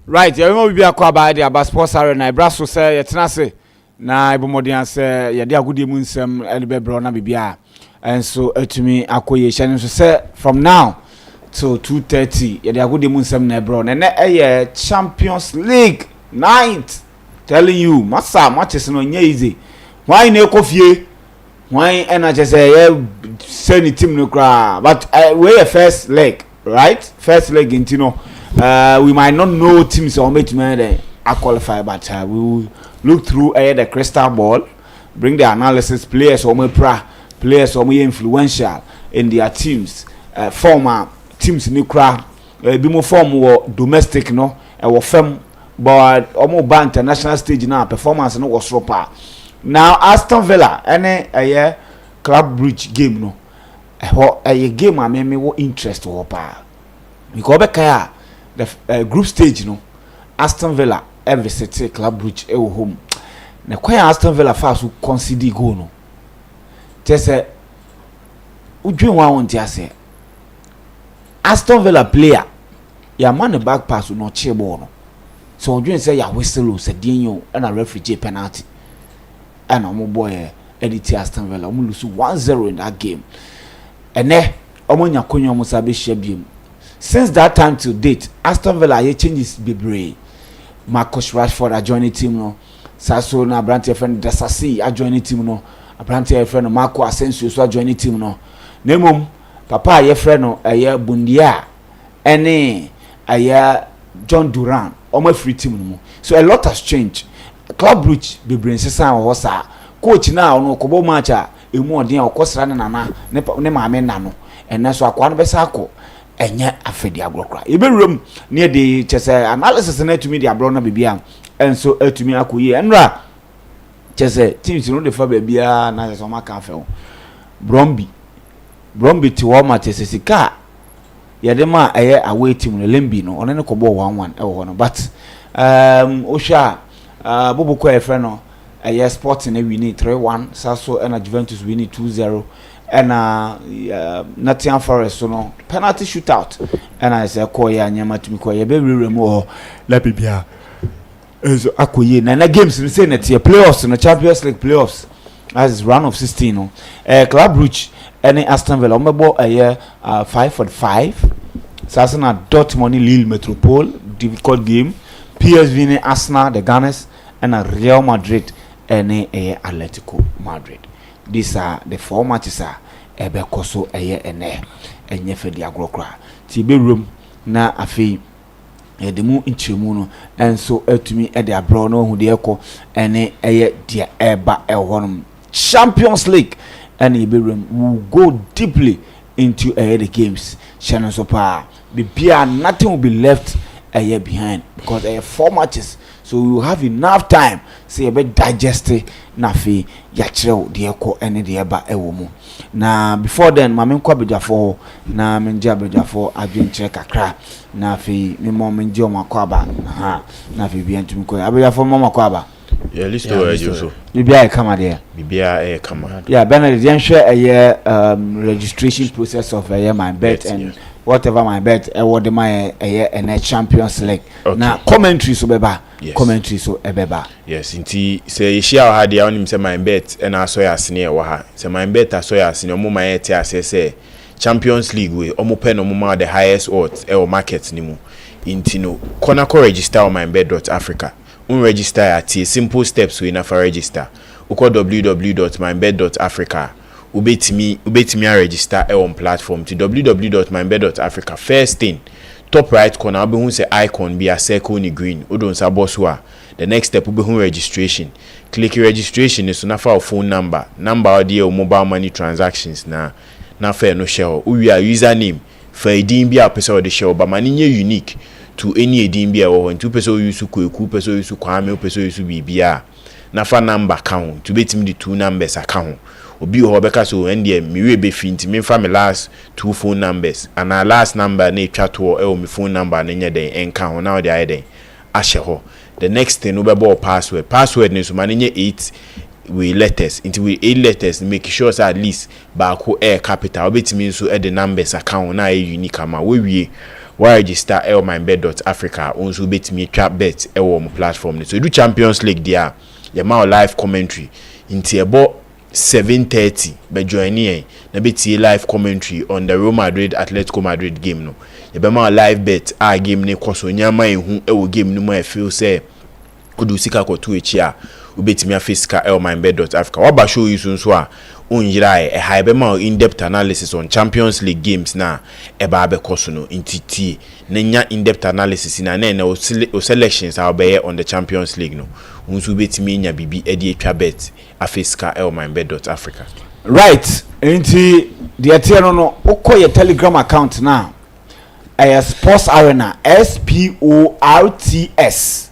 Right, you will be a quaba the about sports arena. Brasso say, Yatanase, na Ibomodian say, Yadia good munsem, Elbebrona Bibia. And so, to me, acquisition say from now till 2:30, Yadia good munsem Nebron, and a Champions League night. Telling you, Massa, matches no easy. Why no coffee? Why energy say, send it team no cry, but we a first leg, right? First leg in Tino. We might not know teams or make me qualify, but we will look through the crystal ball, bring the analysis, players or more players or more influential in their teams, former teams in Ukraine, be more form or domestic, no, or firm, but almost by international stage now, performance no was proper. Now, Aston Villa, any a club bridge game, no, a game I made me interest or power. Because the group stage, no, Aston Villa every city club bridge home. Now, quite Aston Villa fast who consider go no. Just say, would you want to say Aston Villa player, your man the back pass will not cheer ball. So you say ya whistle said Dino and a refugee penalty. And I'm boy edit Aston Villa, we lose 1-0 in that game. And there, Omonya Konya Musabe Shebim. Since that time to date, Aston Villa changes Bibre. Marcus Rashford joined the team no. Sasso na Branty friend Desasi joined the team no. Branty friend Marco Asensio so joined the team no. Nemum papa ye friend no Bundia any John Duran almost free team no. So a lot has changed. Club Bridge Bibre nsesa wo sa. Coach now no kobo match emu odin okosra na ne maame na no. Enne so akwa no besa akọ enye afedi abrokra ebe room near the chese analysis na to me the abro na bibia enso atumi akoyi enra chese teams no dey fa bibia na so ma kan fe Bromby ti wo ma chese sika yede ma eye away team no Lembi no one ne kobo 1-1 e wo no but osha bobo e friend no eye Sporting na win 3-1 Sasso and Juventus win 2-0 and Nottingham Forest so no penalty shootout and I say koya nyama tumi koya be remo la bibia so akoye na games we say na tie playoffs no Champions League playoffs as round of 16 no Club Brugge and Aston Villa omebo 5-5 sasa na Dortmund Lille Metropole difficult game PSV ni Arsenal the Gunners and Real Madrid and Atletico Madrid. These are the four matches are ebe koso ene enye fedi agrokra ti be room na afi de mu nchemu no enso atumi de abro no hu de ekọ ene dia eba ehonum Champions League and be room will go deeply into the games channel so pa bibia nothing will be left behind because 4 matches. So you have enough time say be digest na fi ya kireo de ekọ ene de eba ewomu na before then mame nkwa bedwafo na menja bedwafo adwenkyere kakra na fi me mo menje o makwaba na fi bia ntumi ko abedwafo mo makwaba yeah list to so bibia e kama de bibia e kama yeah Bernard yen share registration process of MYBET and whatever MYBET what the my a Champions League na commentary so beba commentary so ebeba yes inti say share ha dia onim say MYBET and aso ya sene e wa ha say MYBET aso ya sene omo ma ete ase Champions League we omo pe no mo the highest odds e o market ni mu inti no konako register on MYBET.AFRICA register at simple steps we na for register uko www.mybet.africa ubetimi register on platform to www.mybet.africa. First thing top right corner obe hu say icon be a circle ni green odon sa boss wa the next step obe hu registration click registration is na for phone number audio mobile money transactions na fair no share we are username for edin bia person the share but mani unique to any edin bia wo two person use kweku person use kwame person use bibia na fa number count to betimi the two numbers account obi ho beka so ende me we be finti me fa me last two phone numbers and our last number na twa to e me phone number na nya den enka ho na o de aye den ahye ho the next thing we be password ni so ma nya 8 we letters into we 8 letters make sure say at least baako air capital obetimi nso the numbers account na unique ama we register MYBET.AFRICA onso obetimi twa bet mo platform so do Champions League there your live commentary into about 7:30 be join here na beti live commentary on the Real Madrid Atletico Madrid game no you be live bet a game ne koso nyama ehu e game no ma feel say kudu sika kotu echi a ubetimi afisika MYBET.AFRICA waba show you so a onjira e high be ma in-depth analysis on Champions League games na e ba be koso no intiti na nya in-depth analysis na o selections are be on the Champions League no unsu betimi nya bibi e de etwa bet afisika MYBET.AFRICA right enti de tie no ukoye Telegram account na Sports Arena SPORTS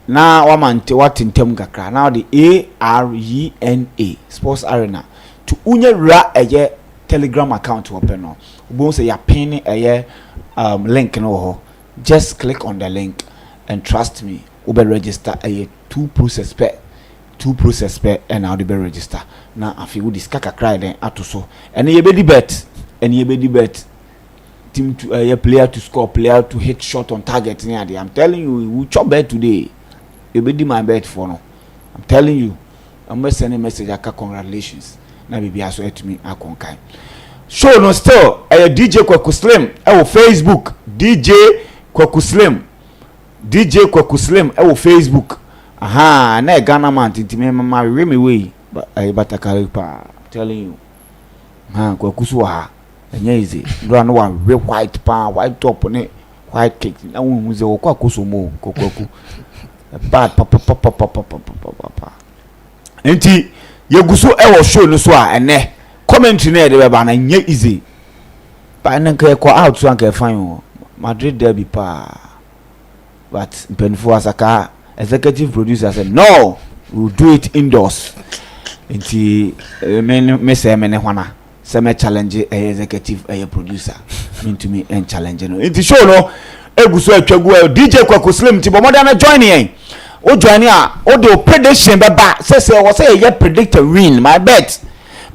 na wamante watintem kakra na the ARENA Sports Arena to unye ra eye Telegram account open no ubon say ya pin eye link no ho just click on the link and trust me ube register eye two process per and how be register na afi we discuss kakra den atoso and ye be di bet team to a player to score, player to hit shot on target. I'm telling you, we chop bet today. You be my bet for no. I'm telling you. I'm gonna send a message. Congratulations. Now be aso to me. Akonkai. Show no still. DJ Kwaku Slim. Facebook. DJ Kwaku Slim. DJ Kwaku Slim. Facebook. Aha. Na Ghana man. Tinti me me way. But I batakaripa. Telling you. Ha Kwaku suha. Enye easy do no one red white pan white top ne white cake na won ze okwa kosomo kokoku bad papa enti yeguso e wo show no so a ene commentary na de ba na nye easy pa na nke ko out so anka fine o Madrid derby pa but Benfo Asaka executive producer said no we'll do it indoors enti me say me ne hwana some challenge executive producer into me and challenge no it show no eguso atwagu DJ Kwaku Slim ti bomo na join yen o join a o do prediction beba say we say ye predict a win my bet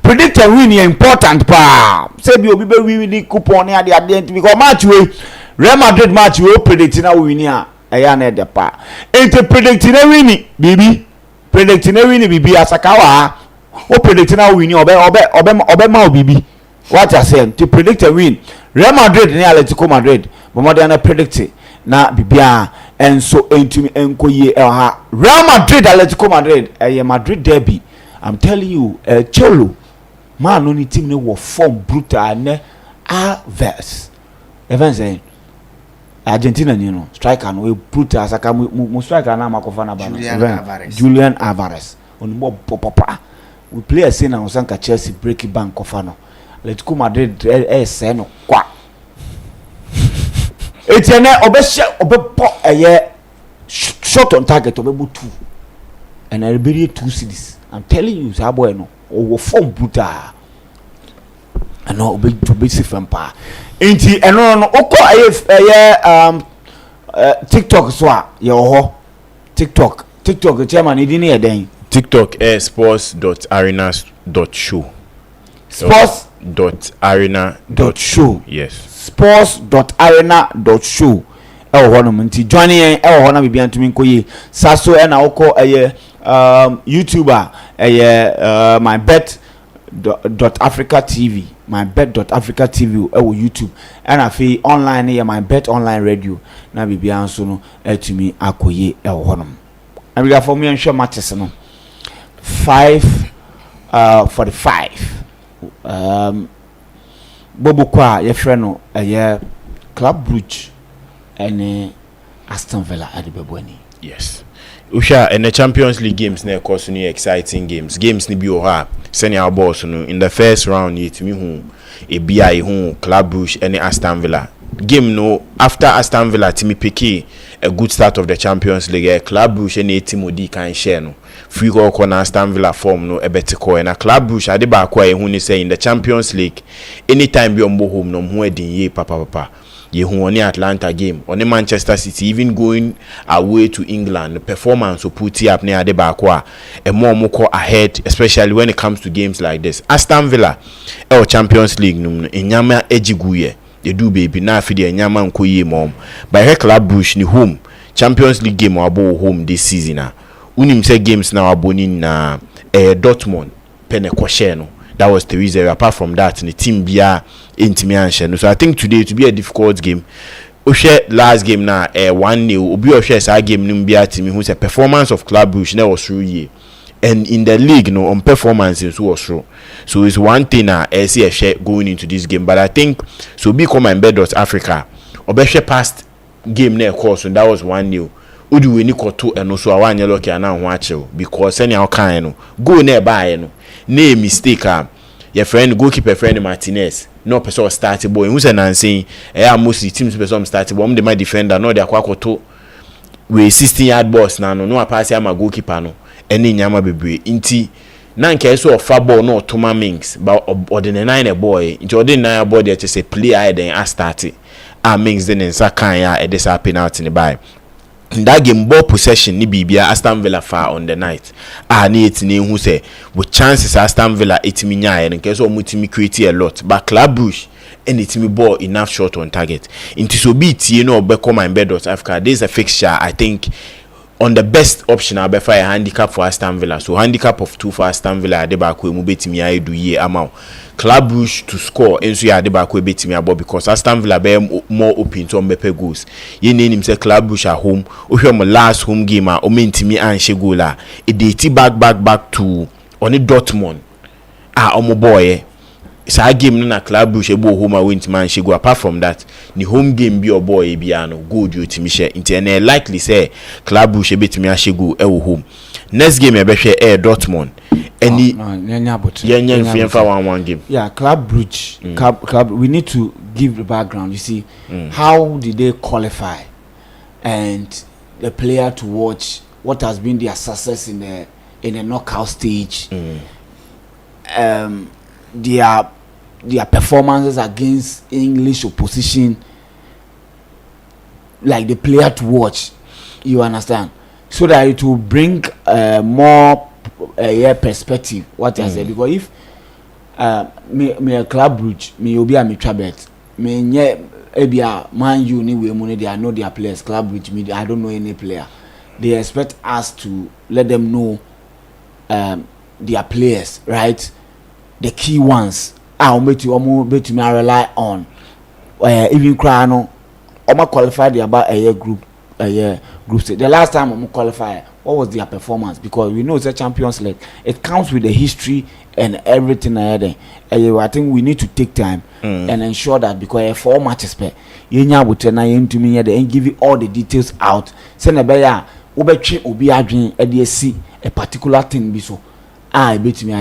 predict a win is important pa say bi obi be win coupon ne ade because match we Real Madrid match we predict na win a eya na de pa ente predict na win bibi predict na win bibi asakawa o predict na win obe ma obibi what I say to predict a win Real Madrid ni Atletico Madrid but more than predict na bibia and so entumi enkoye ha Real Madrid Atletico Madrid Madrid derby I'm telling you Cholo man no ni team ne wo form brutal ne averse even saying Argentina ni no striker no brutal saka mu striker na makofa na ba Julian Alvarez onimo papa we play a scene and Osanka Chelsea break bank kofano Atletico Madrid say no kwa etiene obepo shot on target obebu 2 and I bury 2 cities I'm telling you say boy no o form brutal and no obe si fampa enti eno no okọ TikTok so a ye ho TikTok chairman idi ne eden TikTok sports.arena.show. Sports.arena.show. Yes. Sports.arena.show. Hono mti joining hono bibia ntumi nkoye. Saso na okọ YouTuber MYBET.AFRICA TV. MYBET.AFRICA TV YouTube. And afi online MYBET online radio. Na bibia nso no etumi akoye hono. And we for me and show matches no. 5:45 Bobo kwa ye freno Club Brugge and Aston Villa at the Beboni. Yes. Usha and the Champions League games na course new exciting games ni bi o ha senior boss no in the first round yet me hu e BI hu Club Brugge and Aston Villa game no after Aston Villa timi picky a good start of the Champions League Club Brugge and team odi kan share no free goal corner Aston Villa form no ebetiko and a Club Brugge ade ba kwa hu ni say in the Champions League anytime be on home no ho edin ye papa ye hu on Atlanta game on Manchester City even going away to England the performance of put up near the back a more call ahead, especially when it comes to games like this. Aston Villa or Champions League in Nyama Ejiguye they do baby na fi the Nyama nkoye mom by her Club Brugge ni home Champions League game abo home this season unim say games now aboni na Dortmund penekoshe no that was 3-0. Apart from that the team bia intimi anhye. So I think today to be a difficult game. Ohwe last game na 1-0 obi ohwe sa game nim bia timi hu say performance of Club Brugge na was through ye, and in the league no on performance so was through. So it's one thing na see a share going into this game, but I think so be come MYBET.AFRICA obehwe past game na course and that was 1-0 odi we ni koto eno so awanye lucky ana ho achew because any how kan no go na buy no na mistake your friend goalkeeper friend Martinez no person start boy who say nansen most teams person start boy my defender no dey akwakoto we 16-yard boss na no pass am goalkeeper no eni nyama bebre inti na nke so of ball no Thomas Minks but ordinary nine boy inti ordinary boy dey say play I then a start Minks then nsa kan ya e dey sa penalty ni buy. In that game ball possession ni bibia Aston Villa far on the night ni etini hu say with chances Aston Villa etimi nya en nke so mutimi create a lot but Club Brugge and etimi ball enough shot on target into so be tie no obeko MYBET.AFRICA. There's a fixture I think on the best option I'll be for a handicap for Aston Villa, so handicap of 2 for Aston Villa adebako mu betimi ayedu ye amount Club Brugge to score enso ya adebako betimi abo because Aston Villa be more open to mbepe goals ye name say Club Brugge at home ohwe mo last home game o mentimi anhye goal e dey ti back to oni Dortmund omo boy sa game na Club Brugge ebo home away ntimi anhye goal. Apart from that ni home game bi oboy bia no goal you timi share inti na likely say Club Brugge betimi anhye goal e wo home. Next game e be hwe Dortmund any nyanya 1-1 game. Yeah, Club Brugge. Club we need to give the background. You see, how did they qualify, and the player to watch what has been their success in the knockout stage. Their performances against English opposition, like the player to watch. You understand? So that it will bring more perspective what I said, because if me a Club Brugge me obi a me trabet me nye ebia Man U ni we money they know their players. Club Brugge me I don't know any player. They expect us to let them know their players, right? The key ones bet me rely on even cry no qualify the about a year group stage. The last time qualify, what was their performance? Because we know it's a Champions League. It counts with the history and everything there. I think we need to take time and ensure that, because 4 matches per yenya would to me and give you all the details out. Send a bear obi adwin e see a particular thing be so. Bet me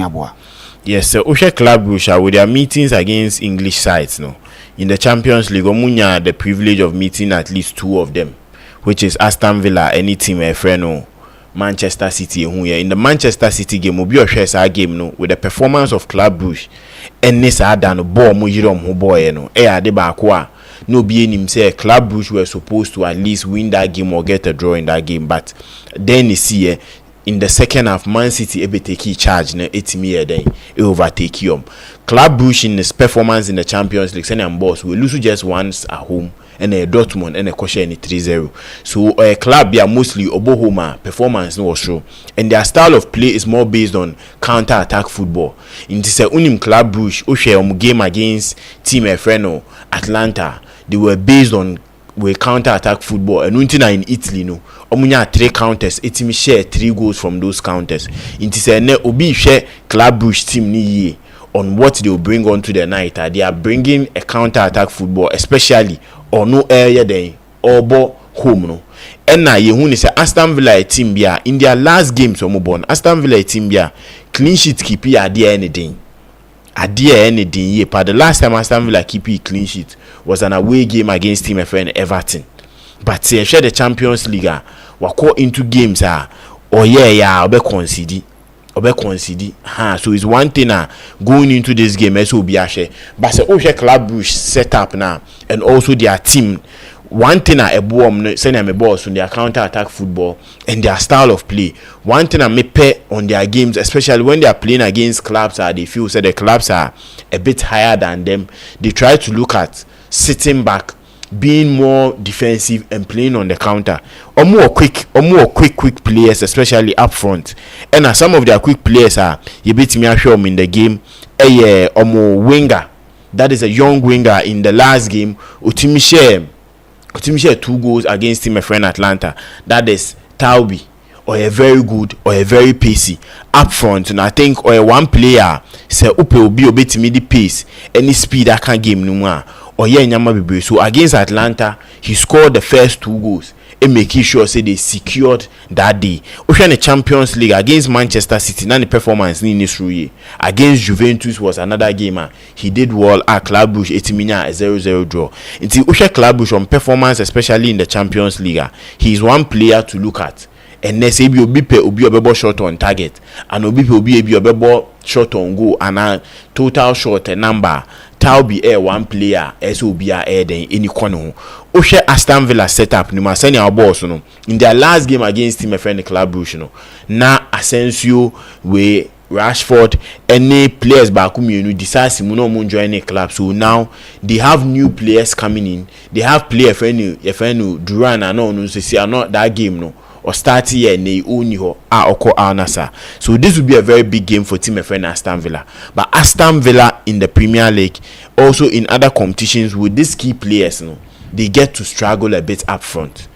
aboa. Yes, so Osha Club Brugge with their meetings against English sides no. In the Champions League, Omunya the privilege of meeting at least 2 of them, which is Aston Villa, any team a friend no, Manchester City. In the Manchester City game, obi ohwe sa game no with the performance of Club Brugge, and this ada no ball mo yirom ho boy no. Ade ba kwa no be him say Club Brugge were supposed to at least win that game or get a draw in that game, but then you see in the second half, Man City ebe take charge na etimi then e overtake you. Club Brugge in his performance in the Champions League, and boss we lose just once at home, and a Dortmund and a Kosher in 3-0. So a club are mostly Obohoma performance no show, and their style of play is more based on counter-attack football. In this unim Club Brugge o game against team Efreno Atlanta, they were based on counter-attack football, and until in Italy no omunya 3 counters etimi share 3 goals from those counters. Inti say ne obi share Club Brugge team ni ye on what they will bring on to the night. They are bringing a counter-attack football, especially or no area then obo home no. And na ye hu ni say Aston Villa team bia in their last games omobon Aston Villa team bia clean sheet keep ya there anything. Ye but the last time Aston Villa keep clean sheet was an away game against team friend Everton. But say share the Champions League wako into games or obe concede obe concede so it's one thing going into this game as will be a share but say Club Brugge set up now and also their team. One thing a boom send them a boss on their counter attack football and their style of play. One thing I may pay on their games, especially when they are playing against clubs they feel say the clubs are a bit higher than them. They try to look at sitting back, being more defensive and playing on the counter. Or more quick players, especially up front. And some of their quick players you beat me show in the game. Or more winger. That is a young winger in the last game. Utimi share 2 goals against my friend Atlanta. That is Taubi, or a very good or a very pacey up front. And I think or one player say upe obi obetimi the pace any speed I can game no more. Or nyama bibre. So against Atlanta, he scored the first 2 goals and making sure say they secured that day. Ocean the Champions League against Manchester City, now the performance in this against Juventus was another game. He did well at Club Brugge 80 a 0-0 draw. Until Ocean Club Brugge on performance, especially in the Champions League, he is one player to look at. And they say obi obebo shot on target and obi obebo shot on goal and a total shot number. Taubi one player SOB then any corner. Oshe Aston Villa setup ni maseni our boss no in their last game against him friend Club Brugge no na Asensio we Rashford any players back who decide Simuno mun join any club. So now they have new players coming in. They have player friend Duran and no say are not that game no or start here ne uni ho oko anasa. So this will be a very big game for team friend Aston Villa. But Aston Villa in the Premier League, also in other competitions with these key players, they get to struggle a bit up front.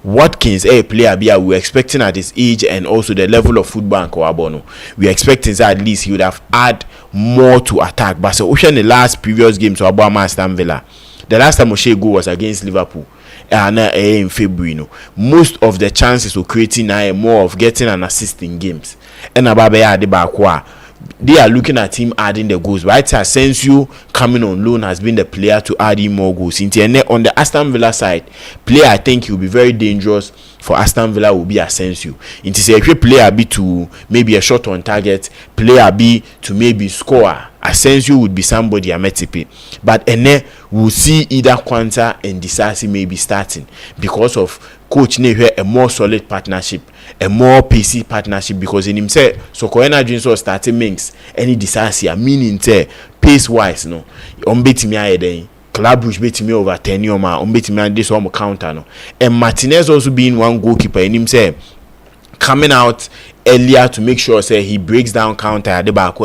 Watkins, a player we're expecting at his age and also the level of football and Kouabono. We're expecting that at least he would have add more to attack. But so Ocean the last previous game to Abama Aston Villa. The last time O'Shea goal was against Liverpool. In February, most of the chances of creating more of getting an assist in games. And they are looking at him adding the goals. Right, Asensio coming on loan has been the player to add in more goals. On the Aston Villa side, player I think he will be very dangerous for Aston Villa will be Asensio. It is a player B to maybe a shot on target, player B to maybe score. Asensio would be somebody Ametipe. But we'll see either Quanta and Disasi maybe starting because of coach Nehe a more solid partnership, a more pacey partnership because in himself so Koena Jones was starting Minks any Disasi meaning pace wise no unbeatimi ayeden Club Brugge beat me over 10 year ma unbeatimi and this one counter no and Martinez also being one goalkeeper in himself coming out earlier to make sure say he breaks down counter at the back.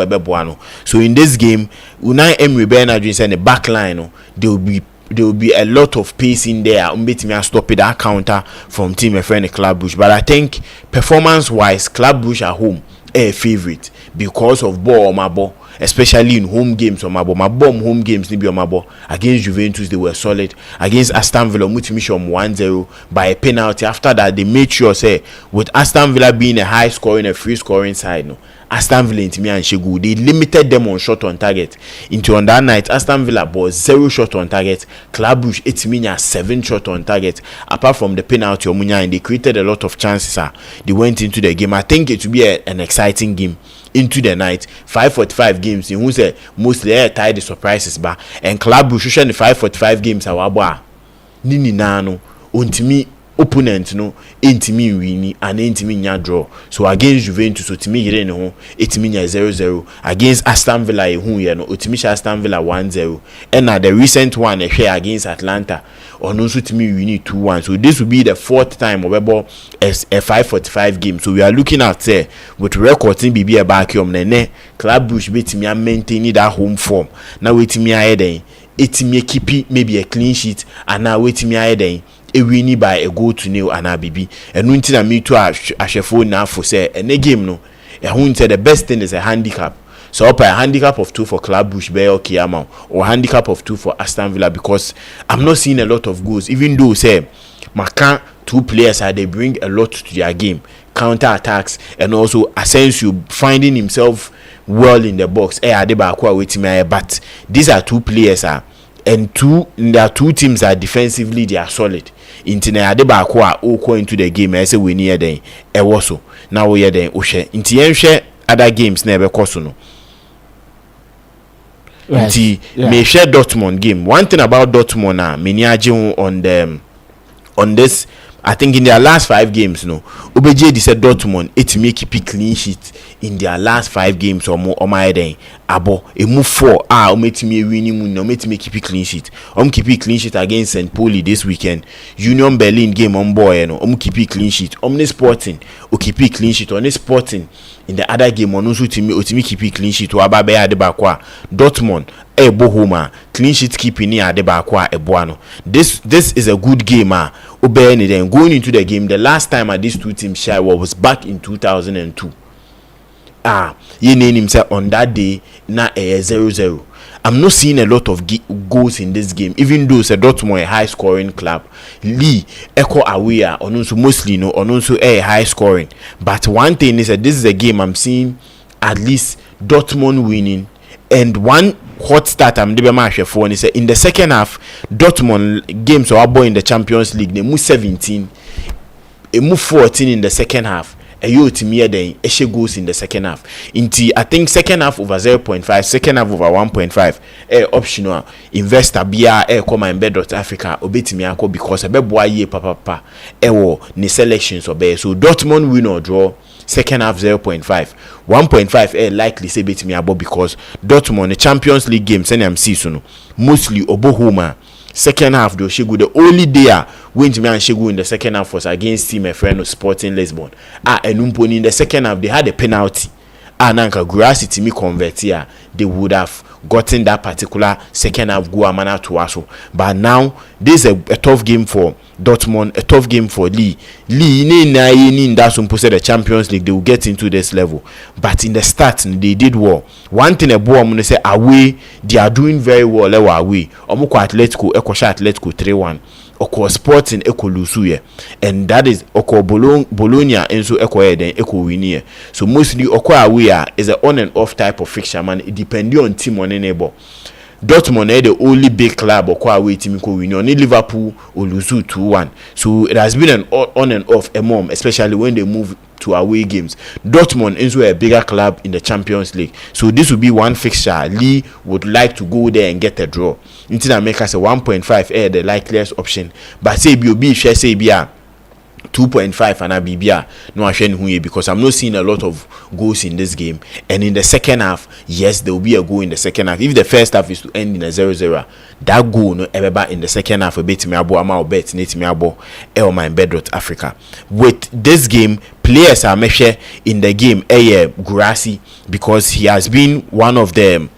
So in this game, Unai Emery Bernard and the back line, there will be a lot of pace in there. Stop it that counter from team friend Club Brugge. But I think performance wise, Club Brugge at home a favorite because of ball or my ball. Especially in home games or my bomb home games nibi on my ball against Juventus they were solid. Against Aston Villa mutimishom 1-0 by a penalty. After that they made sure say with Aston Villa being a high scoring a free scoring side no Aston Villa into me and Shegu they limited them on shot on target. Into on that night Aston Villa was 0 shot on target. Club Brugge 7 shot on target. Apart from the penalty Omunya and they created a lot of chances. They went into the game. I think it will be an exciting game into the night. 5:45 games in who say mostly tied the surprises ba and Club Brugge the 5:45 games awaba nini nano ontimi opponent no entimi wini and entimi nya draw. So against Juventus otimi yire ne ho etimi nya 0-0 against Aston Villa hu ye no otimi Aston Villa 1-0 and the recent one against Atlanta ono so timi wini 2-1. So this will be the 4th time obebo as a 5:45 game. So we are looking at with records in BB back ne Club Brugge betimi maintain that home form. Now wetimi ayeden etimi keep maybe a clean sheet and now wetimi ayeden a winning by a goal to nil and ABB. And when to me to a phone now for say and a game no. And the best thing is a handicap. So up a handicap of 2 for Club Brugge okay amount or handicap of 2 for Aston Villa because I'm not seeing a lot of goals. Even though say Macan 2 players they bring a lot to their game, counter attacks and also Asensio finding himself well in the box. But these are 2 players and their 2 teams are defensively they are solid. Into into the game I say we near then also now we are then Oshe into other games na ebe koso no. Yes. Me share Dortmund game. One thing about Dortmund me on this, I think in their last 5 games, no, OBJ said Dortmund it make keep clean sheet in their last 5 games or more. My day, abo a move 4. Make me winning, no, make me keep clean sheet. Keep clean sheet against St. Pauli this weekend. Union Berlin game on boy, no, keep clean sheet. Sporting, keep clean sheet on Sporting. In the other game, on also to me keep clean sheet. Wababe adebakwa Dortmund. Bohoma clean sheet keeping near adebakwa ebuano. This is a good game. Then going into the game, the last time these two teams share was back in 2002. Ye name himself on that day na 0-0. I'm not seeing a lot of goals in this game, even though it's a Dortmund a high scoring club. Lee echo away on also mostly no on also a high scoring. But one thing is that this is a game I'm seeing at least Dortmund winning. And one hot start I'm doing my for is in the second half, Dortmund games are boy in the Champions League. They move 17, they move 14 in the second half. You to me then she goes in the second half. Into I think second half over 0.5, second half over 1.5. Optional investor bia come MYBET.AFRICA obetimi akọ because ebeboa ye papa wo ni selections obey. So Dortmund win or draw. Second half 0.5, 1.5 likely say betimi abo because Dortmund the Champions League game send am see so no mostly obohoma. Second half though Shegu the only day when me and Shegu in the second half was against team a friend of Sporting Lisbon. In the second half they had a penalty. Nanka Grassy to me convert here, they would have gotten that particular second half goal amana to us. But now this is a tough game for Dortmund, a tough game for Lee. That's when the Champions League they will get into this level. But in the start they did well. One thing about I'm gonna say away, they are doing very well away. Omoko Atletico, Ekosha Atletico 3-1. Oko Sporting eko lusuye, and that is oko Bologna and so eko then eko winiye. So mostly oko away is an on and off type of fixture, man. It depends on team on neighbor. Dortmund is the only big club oko away team ko win. Only Liverpool or lusu 2-1. So it has been an on and off among, especially when they move to away games. Dortmund is a bigger club in the Champions League. So this will be one fixture Lee would like to go there and get a draw. Until that make us a 1.5 the likeliest option. But say be share say be 2.5 and BBA no I because I'm not seeing a lot of goals in this game. And in the second half, yes, there will be a goal in the second half. If the first half is to end in a 0-0, that goal no ever in the second half a bit me abo ama bet net me abo MYBET.AFRICA. With this game, players are measure in the game Grassy because he has been one of the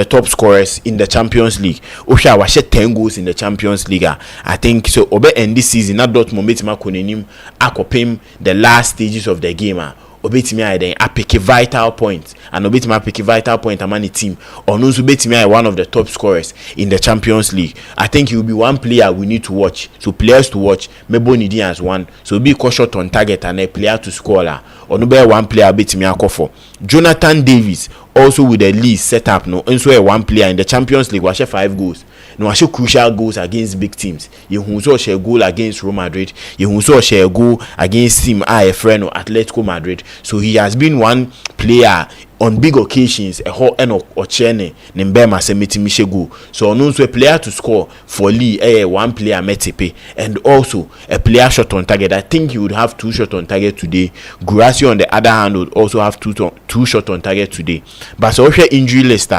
top scorers in the Champions League. Osha was 10 goals in the Champions League. I think so. Obe end this season, not Dortmund betima konenim akopim the last stages of the game. Obetimi then I pick a vital point, and Obetimi pick a vital point among the team. Onuzu Betimi one of the top scorers in the Champions League. I think he will be one player we need to watch. So players to watch. Mebo Nidi as one. So be cautious on target and a player to score. Onube one player Betimi akofo. Jonathan Davis also with the lead set up no and so a one player in the Champions League was 5 goals. No was crucial goals against big teams. You who share goal against Real Madrid, you who share goal against team friend or Atletico Madrid. So he has been one player on big occasions a whole end or chene Nimbema Semitimi Shegu. So on a player to score for Lee one player Metepe and also a player shot on target. I think he would have 2 shots on target today. Grassy on the other hand would also have 2 shots on target today. But so injury list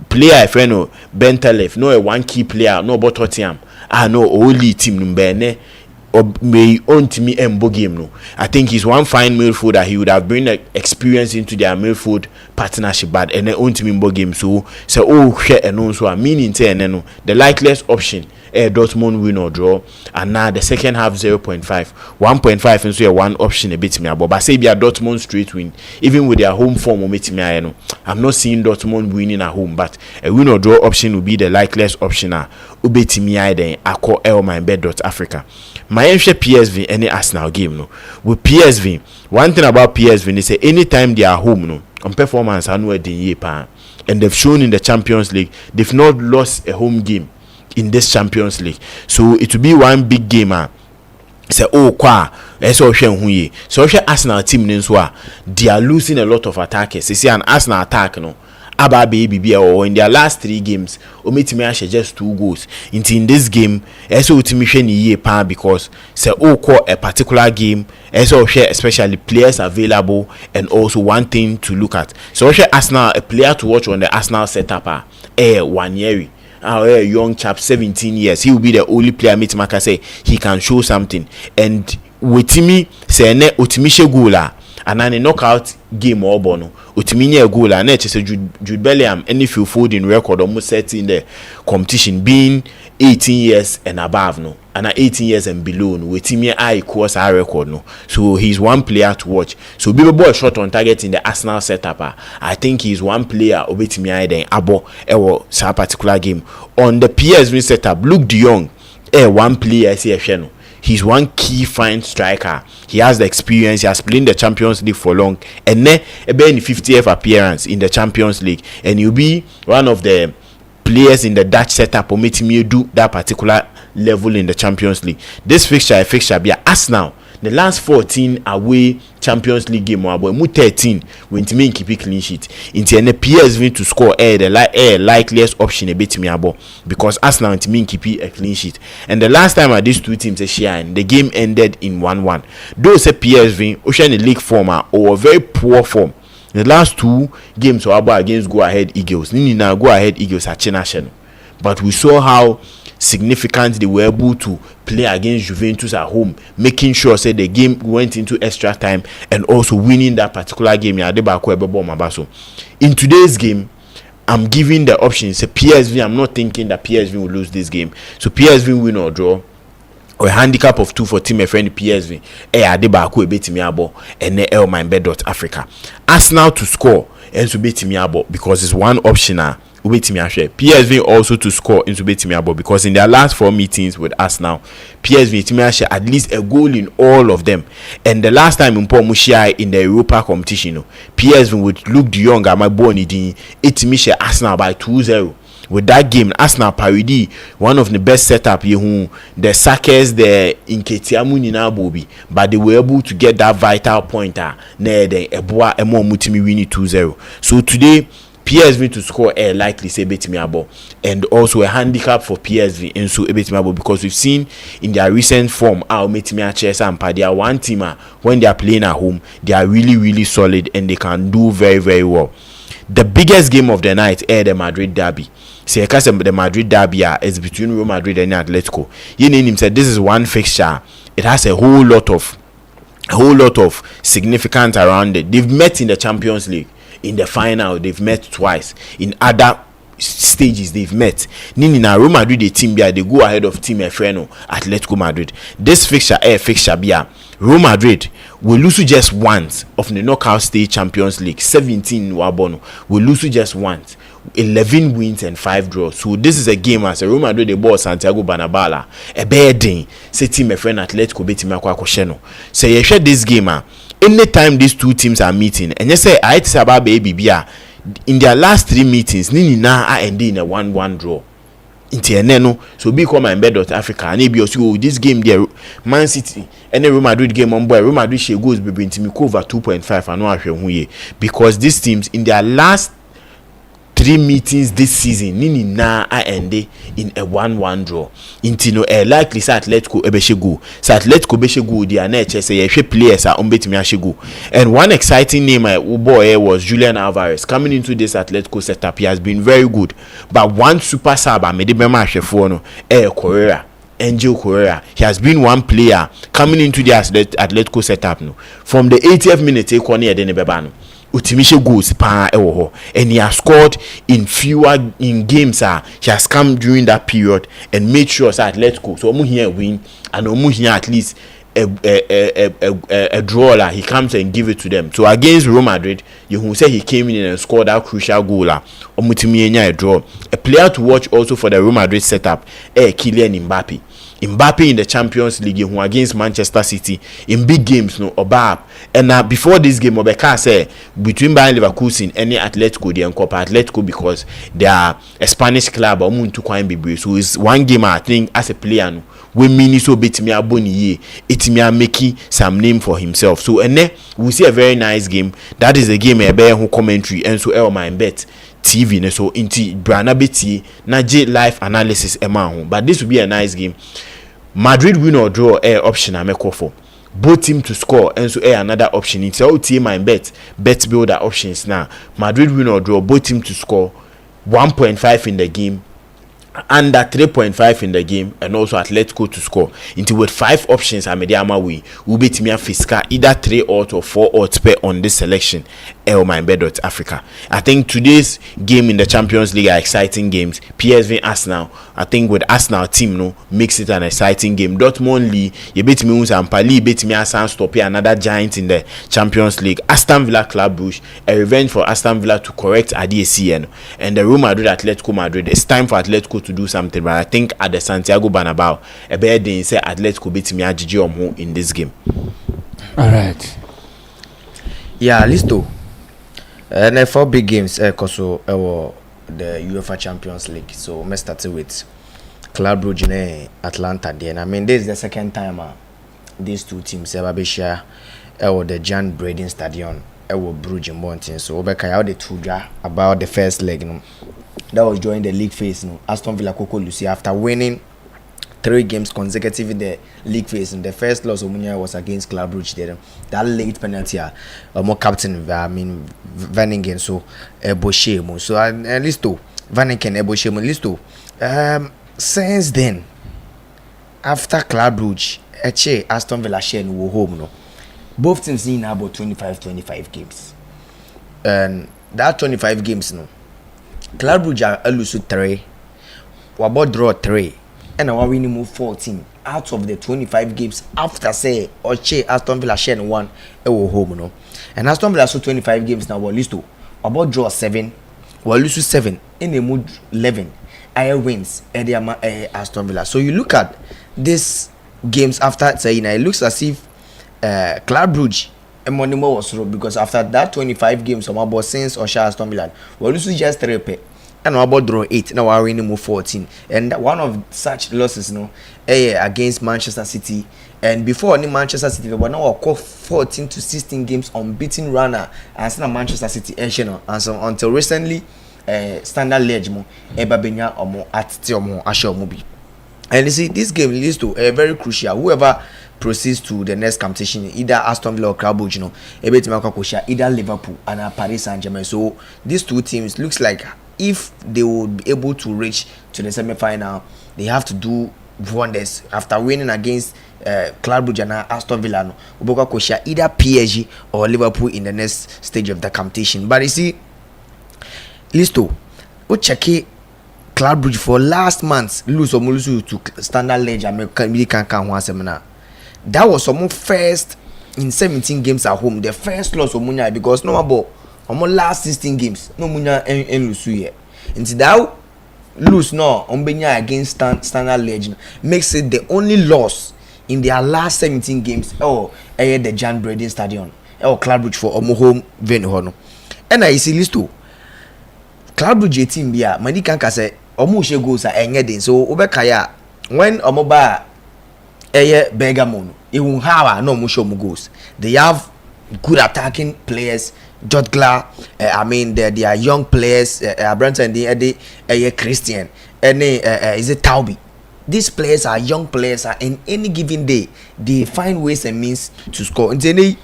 player friend no Bentaleb no a one key player no but Tottenham no only team Numbene or may own to me embo game no. I think he's one fine midfielder. He would have bring experience into their midfield partnership, but and own to me embo game. So share and also meaning say and the likeliest option Dortmund win or draw, and now the second half 0.5, 1.5 and so one option a bit me about. But say be a Dortmund straight win, even with their home form me I'm not seeing Dortmund winning at home, but a win or draw option will be the likeliest option. Ubetimi then ako MYBET.AFRICA. My PSV any Arsenal game no. With PSV, one thing about PSV is say anytime they are home no on performance and they've shown in the Champions League they've not lost a home game in this Champions League. So it will be one big game say oh kwa eso hwe hu ye so hwe Arsenal team ni nso a they are losing a lot of attackers. See an Arsenal attack no aba baby or in their last 3 games ometimi a just 2 goals in this game eso utimi hwe ni ye pa because say oh call a particular game eso hwe especially players available and also one thing to look at. So hwe Arsenal, a player to watch on the Arsenal setup Wanyeri, a young chap 17 years, he will be the only player Mitmaka say he can show something. And wetimi say ne otimishe goala and an knockout game or bono utiminya goala na chese Jude Bellingham any few folding record almost set in the competition being 18 years and above no and 18 years and below no wetimi I course our record no. So he's one player to watch. So Bibo boy shot on target in the Arsenal setup. I think he's one player obetimi I then abo ewo sa particular game. On the PSV setup, Luke De Jong one player see no. He's one key fine striker. He has the experience. He has played in the Champions League for long. And then in the 50th appearance in the Champions League. And he'll be one of the players in the Dutch setup who made me do that particular level in the Champions League. This fixture be Arsenal. The last 14 away Champions League game or 13 when to keep a clean sheet. Into any PSV to score the likeliest option a bit me abo because Arsenal to keep a clean sheet. And the last time these two teams share, the game ended in 1-1. Those a PSV Ocean League former or very poor form. The last 2 games were against Go Ahead Eagles. Nini na Go Ahead Eagles at Chenashen. But we saw how significant they were able to play against Juventus at home, making sure say the game went into extra time and also winning that particular game. In today's game, I'm giving the option. Say PSV, I'm not thinking that PSV will lose this game. So PSV win or draw, or a handicap of 2 for team friend PSV. And MYBET.AFRICA. Arsenal to score and to beat me because it's one option. PSV also to score into Betimiabo because in their last 4 meetings with us now, PSV Timiashe at least a goal in all of them. And the last time in Mushia in the Europa competition, PSV would look the younger my bony din Itimisha Arsenal by 2-0. With that game, Arsenal parody one of the best setup the Sackers, the Inketiamu Nina Bobi, but they were able to get that vital pointer near the Eboa Emo Mutimi winning 2-0. So today PSV to score likely say Betimiabo and also a handicap for PSV and so Betimiabo because we've seen in their recent form how Metimia Chesa and Padia one teamer when they are playing at home they are really solid and they can do very well. The biggest game of the night the Madrid derby. Say the Madrid derby is between Real Madrid and Atletico. Yenin said this is one fixture. It has a whole lot of significance around it. They've met in the Champions League. In the final, they've met twice. In other stages, they've met. Nini na Real Madrid, the team they go ahead of Team Efreno, Atletico Madrid. This fixture, Real Madrid will lose just once of the knockout stage Champions League. 17 Wabono will lose just once. 11 wins and 5 draws. So this is a game as a Real Madrid the ball Santiago Bernabéu. A bad thing. Say Team Efreno Atletico betima kwa kosheno. So you share this game anytime these two teams are meeting and you say I about baby in their last 3 meetings nini na ending in a 1-1 draw no so be call MYBET.AFRICA and be also this game there Man City and Real Madrid game on boy Real Madrid she goes be bring me cover 2.5 and no ahwe because these teams in their last 3 meetings this season nini na ending in a 1-1 draw intino likely sa Atletico ebeshego sa Atletico beshego dia na say ye players are betimi ashego. And one exciting name boy was Julian Alvarez coming into this Atletico setup. He has been very good, but one super sub made bema ahwefo no Correa Angel Correa. He has been one player coming into the Atletico setup no from the 80th minute corner de beba no Utimishe goals pa ewo and he has scored in games he has come during that period and made sure that Atletico so omu here win and omu here at least a draw he comes and give it to them. So against Real Madrid you say he came in and scored that crucial goal omutimi enya a draw. A player to watch also for the Real Madrid setup Kylian Mbappe in the Champions League who against Manchester City in big games no obab and before this game Obeka say between Bayern Leverkusen and Atletico they Copa Atletico because they are a Spanish club so it's one game I think as a player no we mini so betimi aboni ye etimi a making some name for himself. So and then we see a very nice game. That is a game e be who commentary and so MYBET TV ne so inti brana beti na j live analysis ema ho. But this will be a nice game. Madrid win or draw option I make for both team to score and so another option. It's all team MYBET bet builder options now. Madrid win or draw, both team to score 1.5 in the game, under 3.5 in the game, and also Atletico to score. Into with 5 options, Amediama we bet me a fiscal either 3 odds or 4 odds per on this selection. MYBET.AFRICA. I think today's game in the Champions League are exciting games. PSV Arsenal, I think with Arsenal team no makes it an exciting game. Dortmund Lee, you bet me and Pali bet me a stop here another giant in the Champions League. Aston Villa Club Brugge, a revenge for Aston Villa to correct ADCN and the Real Madrid Atletico Madrid. It's time for Atletico to do something, but I think at the Santiago Bernabeu, a better day say Atletico bet me a GG in this game. All right. Yeah, listo. And 4 big games also the UEFA Champions League. So let's start with Club Brugge and Atlanta there. And I mean, this is the second time these two teams ever share the Jan Braden Stadium Brugge and Mountain. So Obeka the two about the first leg, that was during the league phase. Aston Villa Coco Lucy after winning 3 games consecutive in the league phase. And the first loss Omunya was against Club Brugge there. That late penalty, more captain, Vaningen, so Eboshemo. So at least to Vaningen, Eboshemo, listo. Since then, after Club Brugge, Aston Villa share no home, no. Both teams in about 25 games. And that 25 games, no. Club Brugge are lose 3, Wabo draw 3. And now we move 14 out of the 25 games after say Aston Villa share 1 home, no. And Aston Villa so 25 games now we lose about draw 7, we lose 7 in the mood 11 air wins Aston Villa. So you look at these games after saying it looks as if Club Brugge Monimo was wrong, because after that 25 games from about since Aston Villa we lose just 3 pay. And about draw 8, now we're winning move 14. And one of such losses, against Manchester City. And before any Manchester City, but now we 14 to 16 games unbeaten runner and still Manchester City, and so until recently, standard ledge mo, Ebabenya or more at Tiomo Asho Mobi. And you see, this game leads to a very crucial. Whoever proceeds to the next competition, either Aston Villa or Club Brugge, either Liverpool and Paris Saint-Germain. So these two teams looks like if they would be able to reach to the semi-final, they have to do wonders after winning against Club Brugge and Aston Villa. Either PSG or Liverpool in the next stage of the competition. But you see, listo, we check it. Club Brugge for last month lose to Standard Liège American. That was some first in 17 games at home. The first loss of Munya because no about last 16 games no Munya and lose here. Until that lose no Ombenya against Standard Liège makes it the only loss in their last 17 games. The Jan Braden Stadium. Club Brugge for home venue. And I see list too. Club Brugge team bia mani kan ka say omo hye goals a enye den so obekaya when omo ba Bergamo ehun how no omo show goals. They have good attacking players. Jotgla, I mean they are young players. Branson the Christian and is it Taubi. These players are young players in any given day they find ways and means to score. And then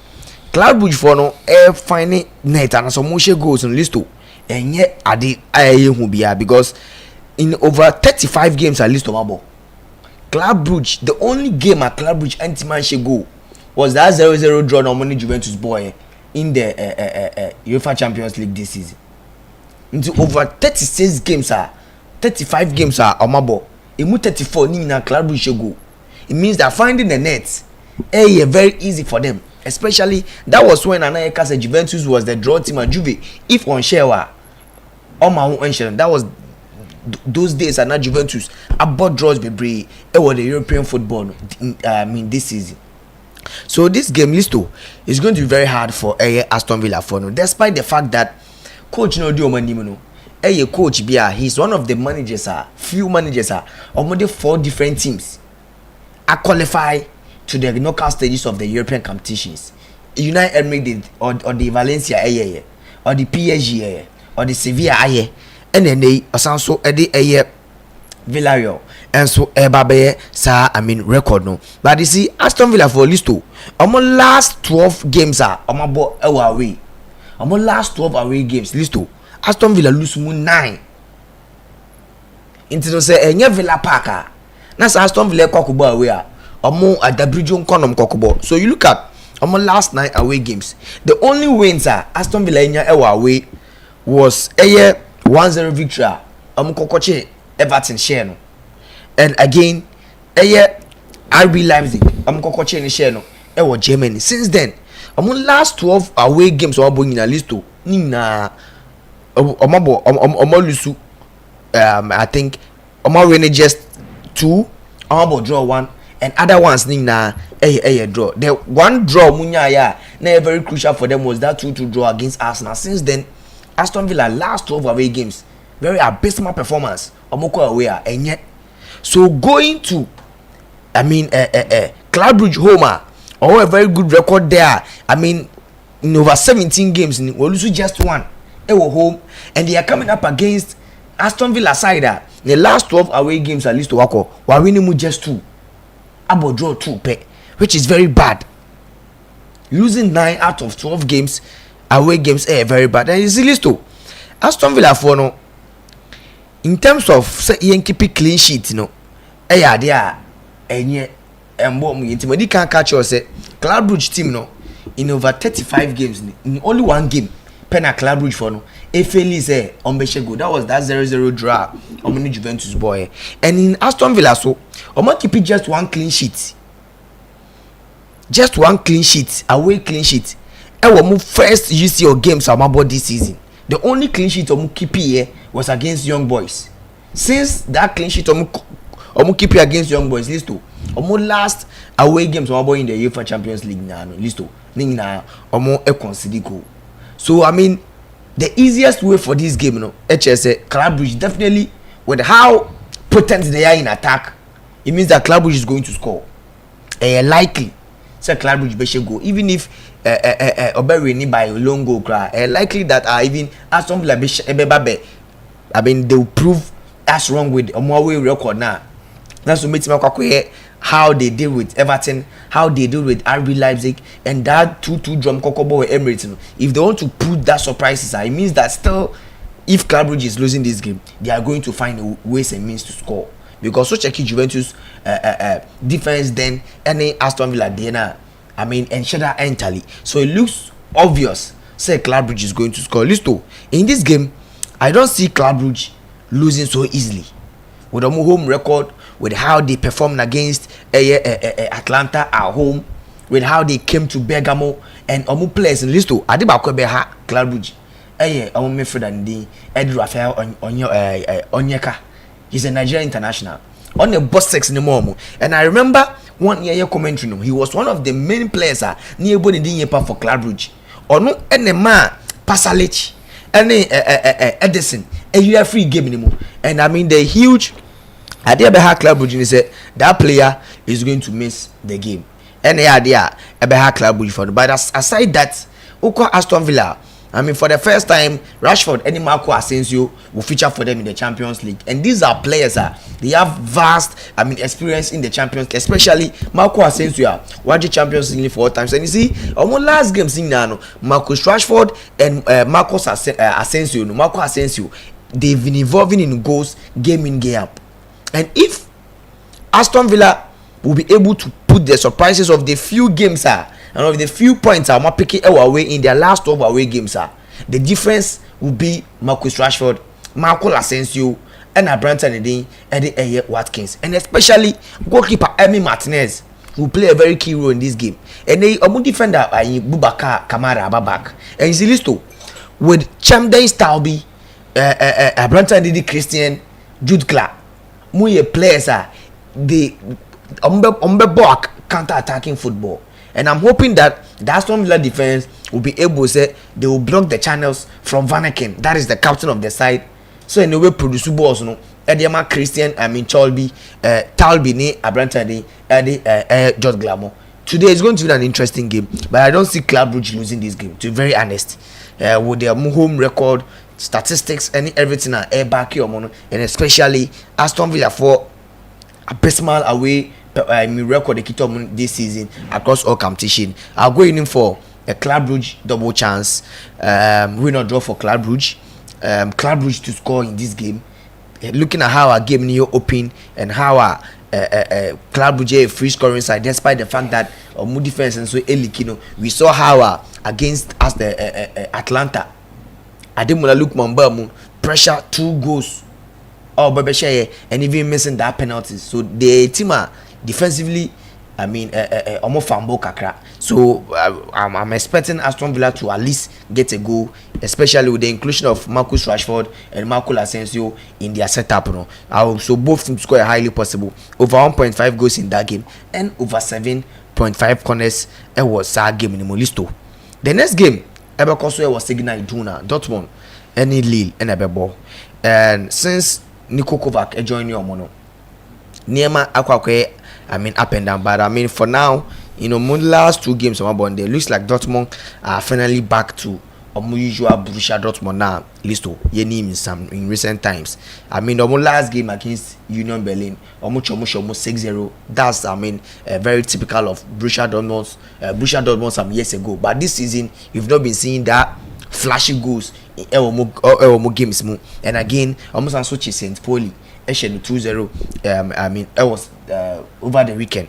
Club Brugge for no finding net and some more goals on list too. And yet because in over 35 games at least Club Brugge, the only game at Club Brugge anti-man goal was that 0-0 draw on Money Juventus boy in the UEFA Champions League this season. Into over 36 games 35 games Omabo. Emu 34 ni na Club Brugge goal. It means that finding the net very easy for them. Especially that was when Anayeka said Juventus was the draw team and Juve. If on share that was those days are not Juventus about draws be was the European football this season. So this game listo is going to be very hard for Aston Villa for no, despite the fact that coach no do money coach bia he's one of the managers few managers almost 4 different teams I qualify to the knockout stages of the European competitions. United Emirates or the Valencia or the PSG or the Sevilla and then they also Villarreal and so Ebabe sa record no. But you see Aston Villa for listo. Last 12 games are away. Last 12 away games listo. Aston Villa lose 9. Into say Villa Parker. Na Aston Villa kokubo away adabrijo konom kokubo. So you look at last 9 away games. The only wins are Aston Villa away was 1-0 victory. Kokoche Everton share no. And again RB Leipzig kokoche ni share no Germany. Since then last 12 away games in a list to nina lusu I think winning just 2 draw 1 and other ones nina draw. The one draw munya very crucial for them was that 2-2 draw against Arsenal. Since then Aston Villa last 12 away games very abysmal performance away and yet so going to Club Brugge home or a very good record there. In over 17 games we lose just 1 home and they are coming up against Aston Villa side the last 12 away games at least to wako we winning just 2 draw 2 which is very bad. Losing 9 out of 12 games away games very bad. And you see list to Aston Villa for no in terms of say keep clean sheet there enye mbom yintimadi can catch us say Club Brugge team in over 35 games in only 1 game pena Club Brugge for no efeli say ombeshego that was that 0-0 draw omni Juventus boy. And in Aston Villa so keep just 1 clean sheet, just 1 clean sheet, away clean sheet. First you see your games about this season. The only clean sheet keep here was against Young Boys. Since that clean sheet keep here against Young Boys listo last away games in the UEFA Champions League listo nina consider goal. So the easiest way for this game HSA Club Brugge definitely with how potent they are in attack, it means that Club Brugge is going to score. Likely say Club Brugge be go even if Oberwini by long goal likely that even Aston Villa they will prove us wrong with Omwawe record now. That's what makes me how they deal with Everton, how they deal with RB Leipzig, and that 2-2 drum kokobo with Emirates. If they want to put that surprises, it means that still, if Club Brugge is losing this game, they are going to find ways and means to score. Because so check Juventus defense then any Aston Villa DNA, and Shada entirely. So it looks obvious. Say Club Brugge is going to score. Listo, in this game, I don't see Club Brugge losing so easily. With a home record, with how they performed against Atlanta at home, with how they came to Bergamo and players in Listo, Adibako Beha Club Brugge. My friend and Ed Rafael Onyeka. He's a Nigerian international on the boss 6 in the moment. And I remember 1 year commentary. He was one of the main players near Bonnie for Club Brugge. Or no, any man Pasalic, any Edison, a year free game anymore. And the huge idea behind Club Brugge is that player is going to miss the game. Any idea behind Club Brugge for the but aside that, Oko Aston Villa. For the first time, Rashford and Marco Asensio will feature for them in the Champions League. And these are players, they have vast, experience in the Champions League, especially Marco Asensio, won the Champions League 4 times. And you see, last game, Marcus Rashford and Marcus Asensio, they've been involving in goals, game in, game out. And if Aston Villa will be able to put the surprises of the few games, and of the few points are picking away in their last 12 away games, the difference will be Marcus Rashford, Marco Asensio, and Branson and Watkins, and especially goalkeeper Emi Martinez, who play a very key role in this game. And they defender Boubacar Kamara back. And you see Listo with Chamden Stalby, Branson Didi Christian, Jude Clark, Muye players they ball counter-attacking football. And I'm hoping that the Aston Villa defense will be able to say they will block the channels from Van Aken. That is the captain of the side. So in a way, produce balls, Ediama Christian, Talby ni Abranta ni George Glamour. Today is going to be an interesting game, but I don't see Club Brugge losing this game, to be very honest. With their home record, statistics, and everything are back here, and especially Aston Villa for abysmal away record this season across all competition. I'll go in for a Club Brugge double chance, win or draw for Club Brugge. Club Brugge to score in this game. Looking at how our game new open and how our Club Brugge a free scoring side, despite the fact that our defense and so Elikino, we saw how against us the Atlanta. Ademola look Mambamu pressure 2 goals. Oh, Babesha and even missing that penalty. So the team are defensively, almost fumble kakra. So I'm expecting Aston Villa to at least get a goal, especially with the inclusion of Marcus Rashford and Marco Asensio in their setup. So both teams score highly possible. Over 1.5 goals in that game and over 7.5 corners. It was a game in the Molisto. The next game, Eberkoso was Signal Iduna, Dortmund, and Lille, and Ebebo. And since Niko Kovac joined your mono, Niema Akwakwe, up and down, but for now, last 2 games on one, it looks like Dortmund are finally back to usual Borussia Dortmund now. Listo, in recent times. The last game against Union Berlin, almost 6-0. That's very typical of Borussia Dortmund some years ago. But this season, you've not been seeing that flashy goals in Elmo games. And again, almost on Sochi St. Pauli, 2-0. It was over the weekend.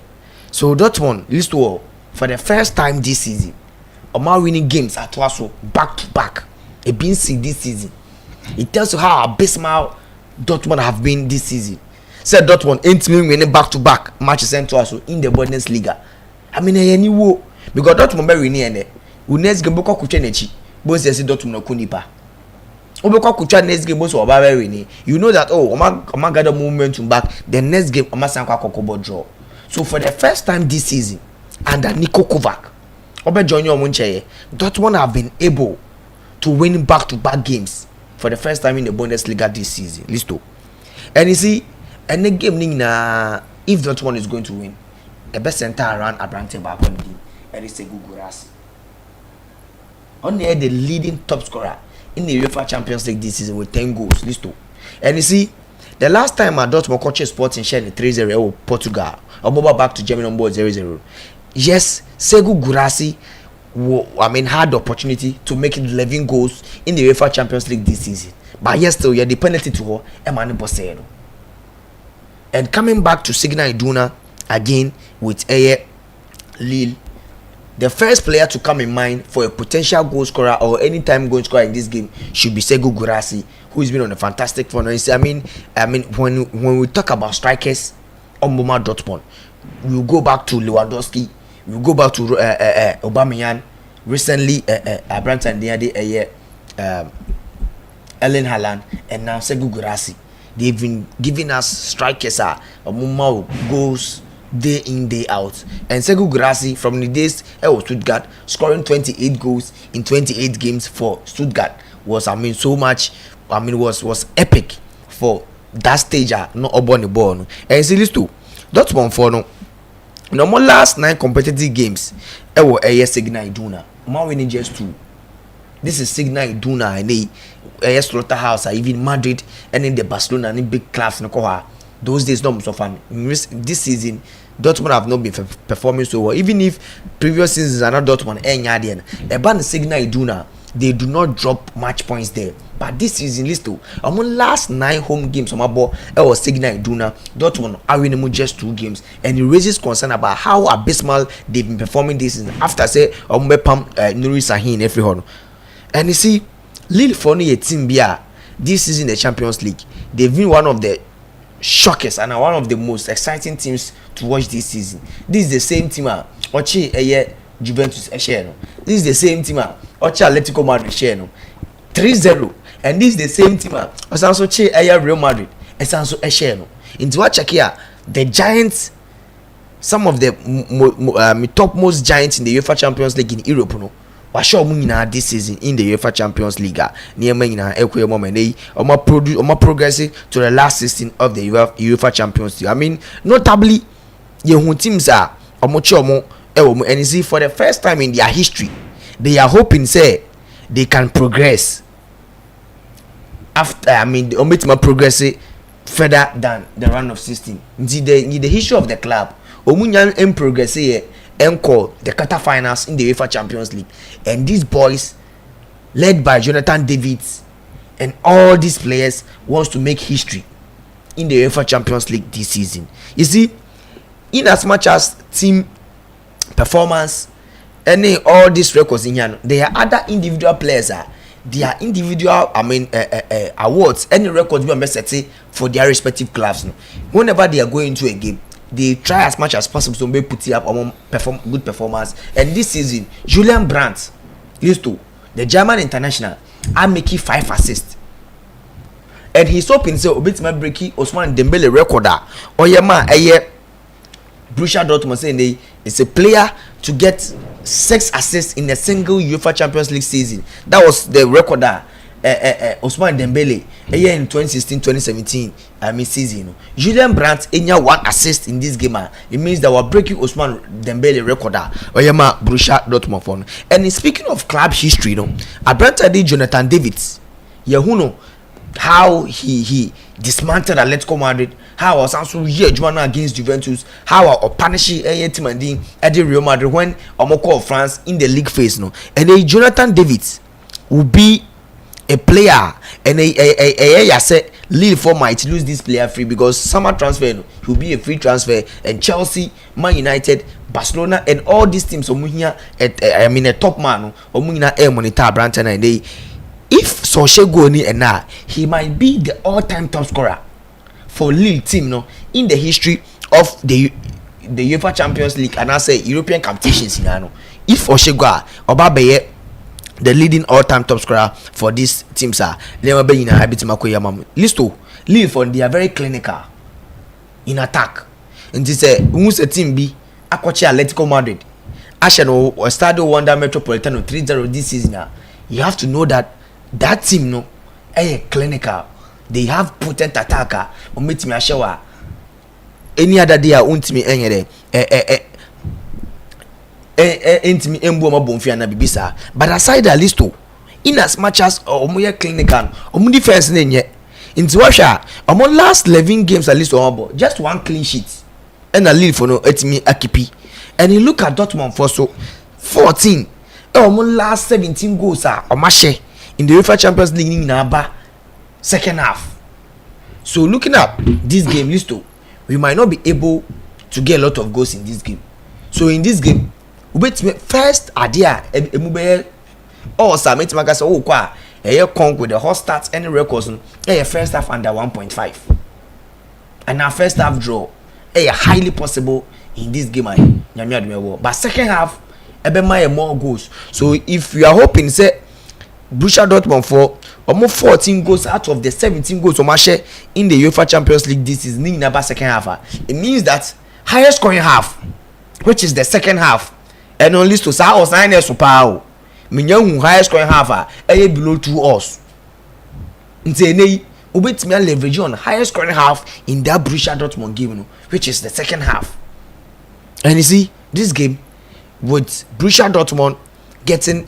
So Dortmund, Listo, for the first time this season, Omar winning games at Wasso back to back. It been seen this season. It tells you how abysmal Dortmund have been this season. Said Dortmund ain't winning back to back matches and Wasso in the Bundesliga. Any wo because Dortmund be winning and we next game boko kuchenechi. Both say Dortmund no kunipa. Obeko kucha next game both oba be winning. You know that Omar gather momentum back. The next game Omar Sanka Kokobo draw. So for the first time this season, under Niko Kovac, Dortmund have been able to win back-to-back games for the first time in the Bundesliga this season. Listo. And you see, any game if Dortmund is going to win, the best center around Abrante Bakoni, and it's a good Gurasi. Only the leading top scorer in the UEFA Champions League this season with 10 goals. Listo. And you see, the last time Dortmund coached Sporting shared 3-0 Portugal, or back to Germany on board 0-0. Yes, Segu Gurasi had the opportunity to make 11 goals in the UEFA Champions League this season. But yes, still, the penalty to her, Emmanuel Bossero. And coming back to Signal Iduna again with Lille, the first player to come in mind for a potential goal scorer or anytime goal scorer in this game should be Segu Gurasi, who's been on a fantastic form. When we talk about strikers on Boma Dortmund, we'll go back to Lewandowski, we'll go back to Aubameyang, recently Branton Erling Haaland, and now Segu Gurasi. They've been giving us strikers goals day in, day out. And Segu Gurasi from the days Stuttgart, scoring 28 goals in 28 games for Stuttgart was was epic for that stage. Not upon the ball. And see this too. That's one for no last 9 competitive games. Signal Iduna. Winning just 2. This is Signal Iduna and Slaughterhouse, even Madrid and in the Barcelona and in big clubs. Those days not so fun. This season, Dortmund have not been performing so well. Even if previous seasons are not Dortmund and Signal Iduna, they do not drop match points there. But this season, Listo, among last 9 home games on my ball, it was Signal Iduna. Dortmund are winning just 2 games, and it raises concern about how abysmal they've been performing this season. After say, Nuri Sahin every horn, and you see, Lille for a team this season in the Champions League, they've been one of the shockers and one of the most exciting teams to watch this season. This is the same team Juventus this is the same team Atletico Madrid 3-0, and this is the same team Real Madrid into what check here the Giants, some of the topmost giants in the UEFA Champions League in Europe show nyina this season in the UEFA Champions League. Niema nyina ekwe moment dey omo progress to the last 16 of the UEFA Champions League. I mean, notably ye teams are omo chomo and you see for the first time in their history they are hoping say they can progress after, I mean, the progress further than the round of 16. In the history of the club, omunyan in progress encore the quarterfinals in the UEFA Champions League, and these boys led by Jonathan David and all these players wants to make history in the UEFA Champions League this season. You see, in as much as team performance and all these records in here, there are other individual players their individual, I mean, awards, any records we are set for their respective clubs. Whenever they are going to a game, they try as much as possible to be put it up on good performance. And this season, Julian Brandt, used to the German international, are making 5 assists. And he's hoping so bit my breaky Ousmane Dembele recorder. Or yama Borussia Dortmund saying it's a player to get 6 assists in a single UEFA Champions League season. That was the recorder. Ousmane Dembele in 2016-2017 season. Julian Brandt enya 1 assist in this game. It means that we're breaking Ousmane Dembele recorder. Oyema Borussia Dortmund phone. And speaking of club history, Abranta did Jonathan Davids. Yehuno how he dismantled Atletico Madrid, how was also here Juana against Juventus, how or punishing a team and the Real Madrid when Omoko of France in the league phase and then Jonathan Davids will be a player and a say Lille for might lose this player free because summer transfer he will be a free transfer, and Chelsea, Man United, Barcelona and all these teams a top man monitor Branton and they. If Solskjaer go and now he might be the all-time top scorer for Lille team in the history of the UEFA Champions League and I say European competitions if Solskjaer go Obabeye the leading all-time top scorer for these teams Listo Lille for they are very clinical in attack, and this who's a team be Akwachi Atletico Madrid Ashano or Stadio Wanda Metropolitano 3-0 this season. You have to know that team clinical, they have potent attacker or meet me a shower any other day won't me me embo bonfia na bibisa. But aside that list in as much as omoye clinical omo defense nenye into washa omo last 11 games at least just 1 clean sheet and a lead for no etimi akipi. And you look at Dortmund for so 14 omo last 17 goals omashe in the UEFA Champions League in Aba second half. So looking at this game Listo, we might not be able to get a lot of goals in this game. So in this game, we first idea emube or Samet Magasa kwa con with the hot stats and records first half under 1.5. And our first half draw highly possible in this game. But second half more goals. So if you are hoping say Borussia Dortmund for almost 14 goals out of the 17 goals Omashe in the UEFA Champions League this is in the second half. It means that highest scoring half, which is the second half, and only to sa or 9 super minyan highest scoring half below 2 us. Nte ubit me leverage on highest scoring half in that Borussia Dortmund game, which is the second half. And you see this game with Borussia Dortmund getting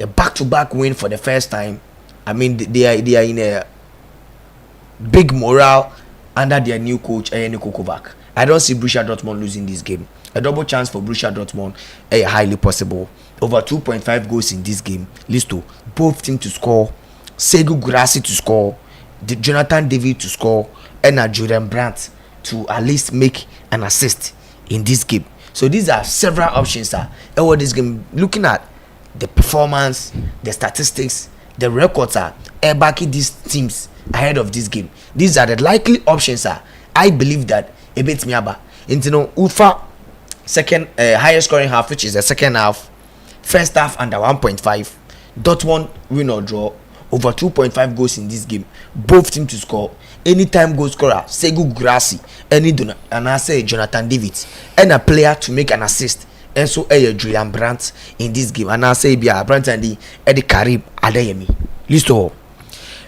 a back-to-back win for the first time. I mean, they are in a big morale under their new coach, Niko Kovac. I don't see Borussia Dortmund losing this game. A double chance for Borussia Dortmund, highly possible. Over 2.5 goals in this game. Listo, both teams to score. Segu Gurasi to score. Jonathan David to score. And Julian Brandt to at least make an assist in this game. So these are several options. What this game looking at. The performance, the statistics, the records are backing these teams ahead of this game. These are the likely options. I believe that a bit miaba into Ufa second highest scoring half, which is the second half, first half under 1.5. Dortmund win or draw over 2.5 goals in this game. Both teams to score. Anytime goal scorer, Segu Grassi, and I say Jonathan David, and a player to make an assist. and so Julian Brandt in this game, and I say be a Brandt and the Eddie Carib Adeyemi. List all.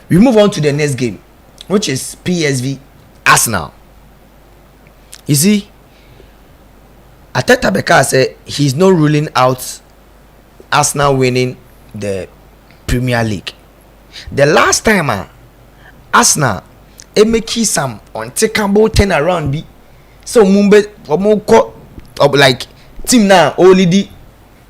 We move on to the next game, which is PSV Arsenal. You see, Ateta Beka said he's not ruling out Arsenal winning the Premier League. The last time Arsenal make some untakeable turnaround be so Mumbai like team now already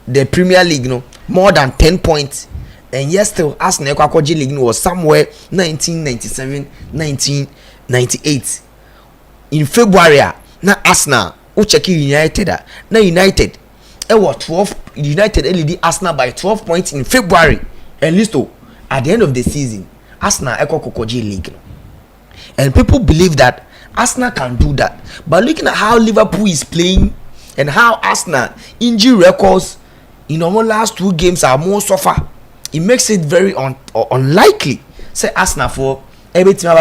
the Premier League more than 10 points, and yes still Arsenal Kwakoji League was somewhere 1997 1998 in February. Now Arsenal who check United now United was 12 United lead Arsenal by 12 points in February, and listo at the end of the season Arsenal Kwakoji League, and people believe that Arsenal can do that. But looking at how Liverpool is playing and how Arsenal injury records in our last 2 games are more suffer, it makes it very unlikely say Arsenal for every team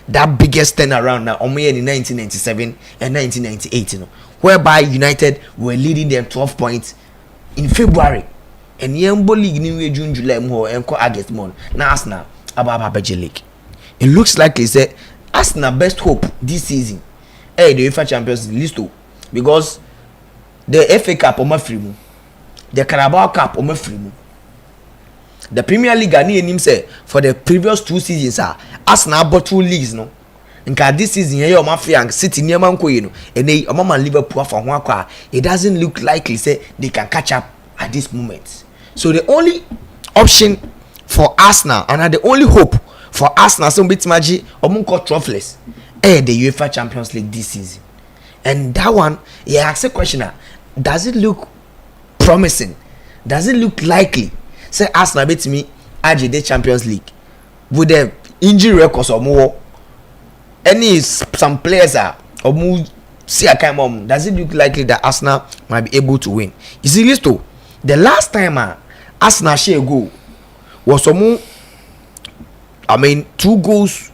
that biggest turnaround now in 1997 and 1998, whereby United were leading them 12 points in February, and Yembo League in June, July, and August month. Now Arsenal about League. It looks like it's Arsenal best hope this season the UEFA Champions League list, because the FA Cup on my free, the Carabao Cup on my free, the Premier League and say for the previous 2 seasons Arsenal bought 2 leagues in this season here Mafia City near Manko and they Liverpool for one. It doesn't look likely say they can catch up at this moment. So the only option for Arsenal and the only hope for Arsenal some bit magic omunko trophyless the UEFA Champions League this season. And that one, ask a question, does it look promising? Does it look likely? Say Arsenal beat me the Champions League with the injury records or more. Any some players or more see a kind of, does it look likely that Arsenal might be able to win? You see, Listo, the last time Arsenal share goal was some 2 goals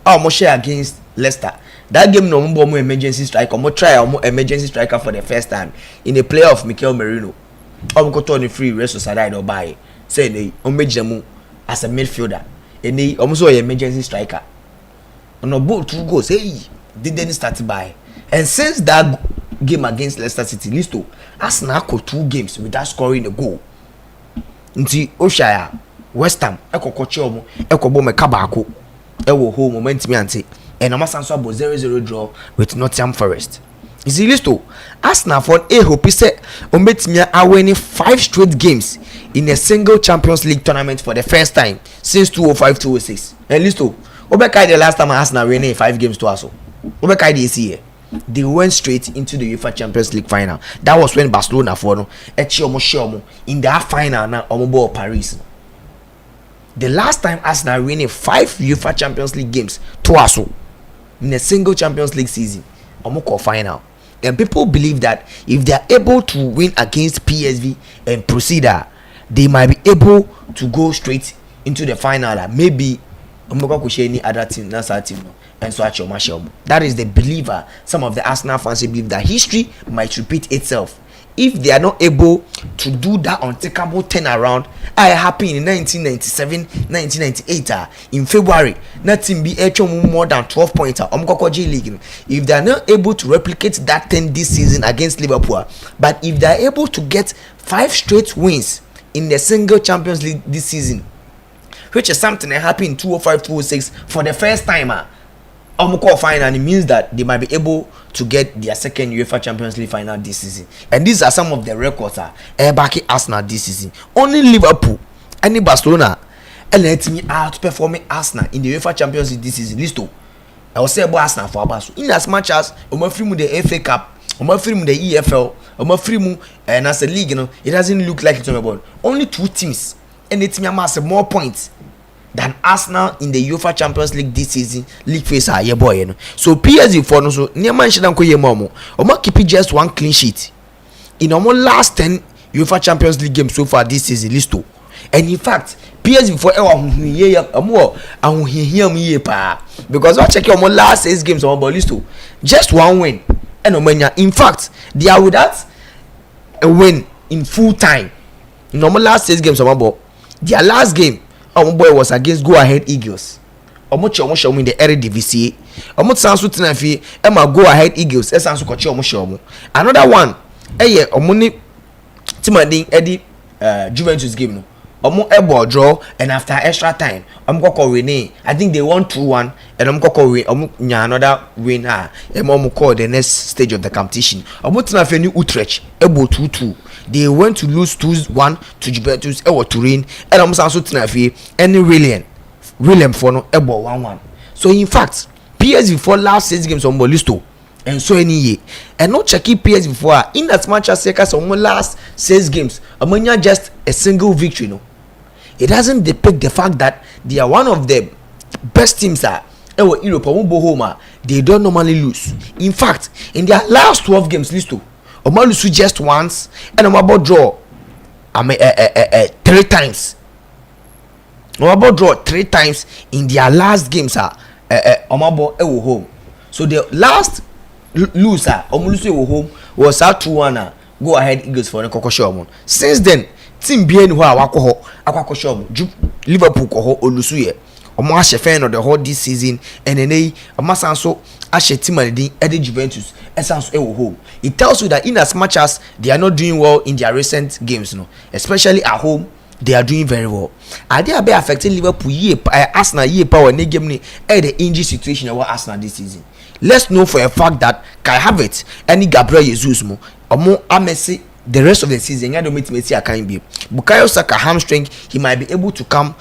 almost share against Leicester. That game no more emergency striker, more try emergency striker for the first time in the playoff Mikel Merino. Got on the free rest of side or buy. Say they Omejemu as a midfielder, and they almost an emergency striker. On a both 2 goals, didn't start by. And since that game against Leicester City, Listo, Arsenal got 2 games without scoring a goal. Until Oshaya, West Ham, Eko Kochomo, Eko Bome Kabako, Ewo home momentum ante, and Amasanso about 0-0 draw with Nottingham Forest. You see, Listo, Arsenal for a hope say Ometimia are winning 5 straight games in a single Champions League tournament for the first time since 2005-2006. And Listo, Obekai the last time Arsenal winning 5 games to us. Obekai this year, they went straight into the UEFA Champions League final. That was when Barcelona for Echiomo in that final now Omobo Paris. The last time Arsenal winning 5 UEFA Champions League games to us in a single Champions League season, Omoko final. And people believe that if they are able to win against PSV and proceed, they might be able to go straight into the final. Maybe Omoko could share any other team, not our team, and so that is the believer. Some of the Arsenal fans believe that history might repeat itself if they are not able to do that untakeable turnaround. I happened in 1997, 1998 in February. Nothing be more than 12 points league. If they are not able to replicate that 10 this season against Liverpool, but if they are able to get 5 straight wins in the single Champions League this season, which is something that happened in 2005-2006 for the first time, final, and it means that they might be able to get their second UEFA Champions League final this season. And these are some of the records backing Arsenal this season. Only Liverpool and Barcelona and let me outperforming Arsenal in the UEFA Champions League this season. Listo, I will say about Arsenal for Abasu. In as much as free the FA Cup, free the EFL, free and as a league, it doesn't look like it's about only 2 teams and the team has more points than Arsenal in the UEFA Champions League this season. League phase boy, so PSG for no so near man shouldn't keep just 1 clean sheet in almost last 10 UEFA Champions League games so far this season. Listo, and in fact PSG for because I check your last 6 games on Listo, just 1 win and in fact they are without a win in full time. Normal last 6 games omo their last game omo boy was against Go Ahead Eagles. Omo in the Eredivisie. Omo sanso tena fi e ma Go Ahead Eagles e sanso ko omo. Another one omo ni Timadin Eddie Juventus game no. Omo ebo draw and after extra time omo go win. I think they won 2-1 and omo go win omo nya another win omo call the next stage of the competition. Omo tena fi ni Utrecht ebo 2-2. They went to lose 2-1 to Juventus ewo Turin and omo sanso tena fi any William for no ebo 1-1. So in fact PSV for last 6 games omo listo and so any year and not checking PSV before in as much as omo last 6 games omo just a single victory no. It doesn't depict the fact that they are one of the best teams that Europe home they don't normally lose. In fact, in their last 12 games, listo, omo lose just once and omo draw 3 times. Omo draw 3 times in their last games omo home. So the last loser omo lose home was 2-1 Go Ahead Eagles for the Kokosho. Since then team bien ho akwa shop Liverpool ko ho olusu ye omo ahye fan of the whole this season and then omo sanso ahye team adin ede Juventus esanso ewo home. It tells you that in as much as they are not doing well in their recent games no, especially at home, they are doing very well. Are they be affecting Liverpool Arsenal power ne game ni the injury situation about Arsenal this season? Let's know for a fact that Kai Havertz and Gabriel Jesus mo omo amesi the rest of the season. I don't meet me see I can't be Bukayo Saka hamstring, he might be able to come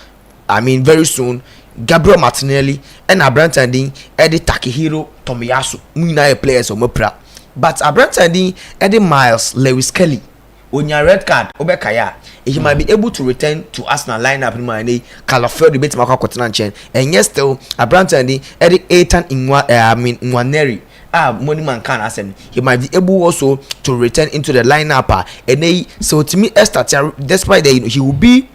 very soon. Gabriel Martinelli and Abrantandin Eddie Takehiro Tomiyasu Muna players of Mopra, but Abrantandin Eddie Miles Lewis Kelly on your red card Obekaya, he might be able to return to Arsenal lineup in my name. Calafel debate Maka Kotanchen, and yes, still Abrantandin Eddie Ethan Nwaneri. Money man can ascend. He might be able also to return into the lineup. And so to me, despite that, he will be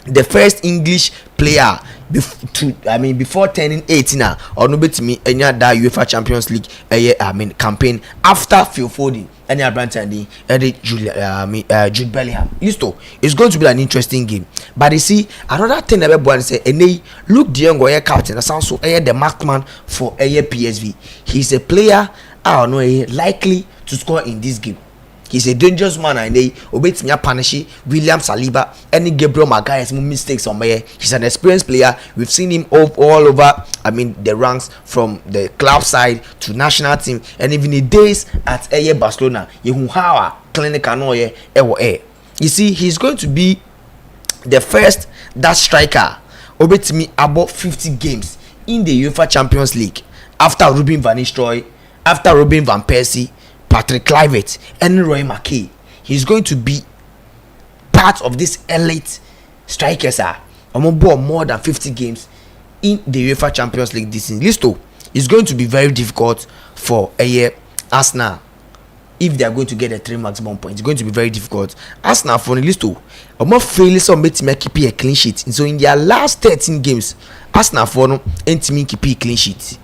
the first English player before turning 18 or no bet me any that UEFA Champions League campaign after Phil Foden and Brandon Jude Bellingham. Listo, it's going to be an interesting game. But you see, another thing that everyone say, look the young boy captain, that sounds so the markman for PSV. He's a player I don't know likely to score in this game. He's a dangerous man and they obey me punish William Saliba any Gabriel Magalhaes mistakes on me. He's an experienced player. We've seen him all over the ranks from the club side to national team and even the days at Barcelona. You see, he's going to be the first that striker obey me about 50 games in the UEFA Champions League after Ruben Van Nistelrooy, after Robin van Persie, Patrick Kluivert and Roy McKay. He's going to be part of this elite strikers more than 50 games in the UEFA Champions League this season. Listo, it's going to be very difficult for Arsenal if they are going to get a 3 maximum points. It's going to be very difficult. Arsenal for the Listo, fail some keep a clean sheet. So in their last 13 games, Arsenal for no keep a clean sheet.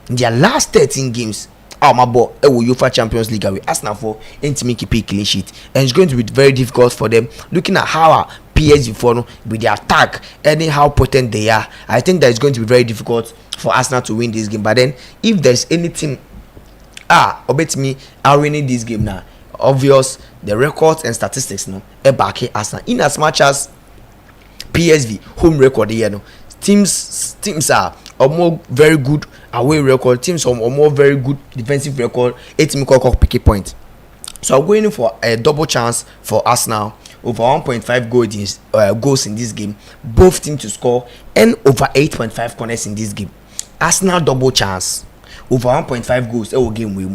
In their last 13 games, my boy, UEFA Champions League away. Arsenal for keep a clean sheet, and it's going to be very difficult for them. Looking at how PSG for with their attack and how potent they are, I think that it's going to be very difficult for Arsenal to win this game. But then, if there's any team, bet me, are winning this game now. Obvious, the records and statistics back Arsenal. In as much as PSV home record teams are more very good away record, teams are more very good defensive record. 8 pick point. So I'm going for a double chance for Arsenal, over 1.5 goals in this game, both teams to score, and over 8.5 corners in this game. Arsenal double chance, over 1.5 goals game we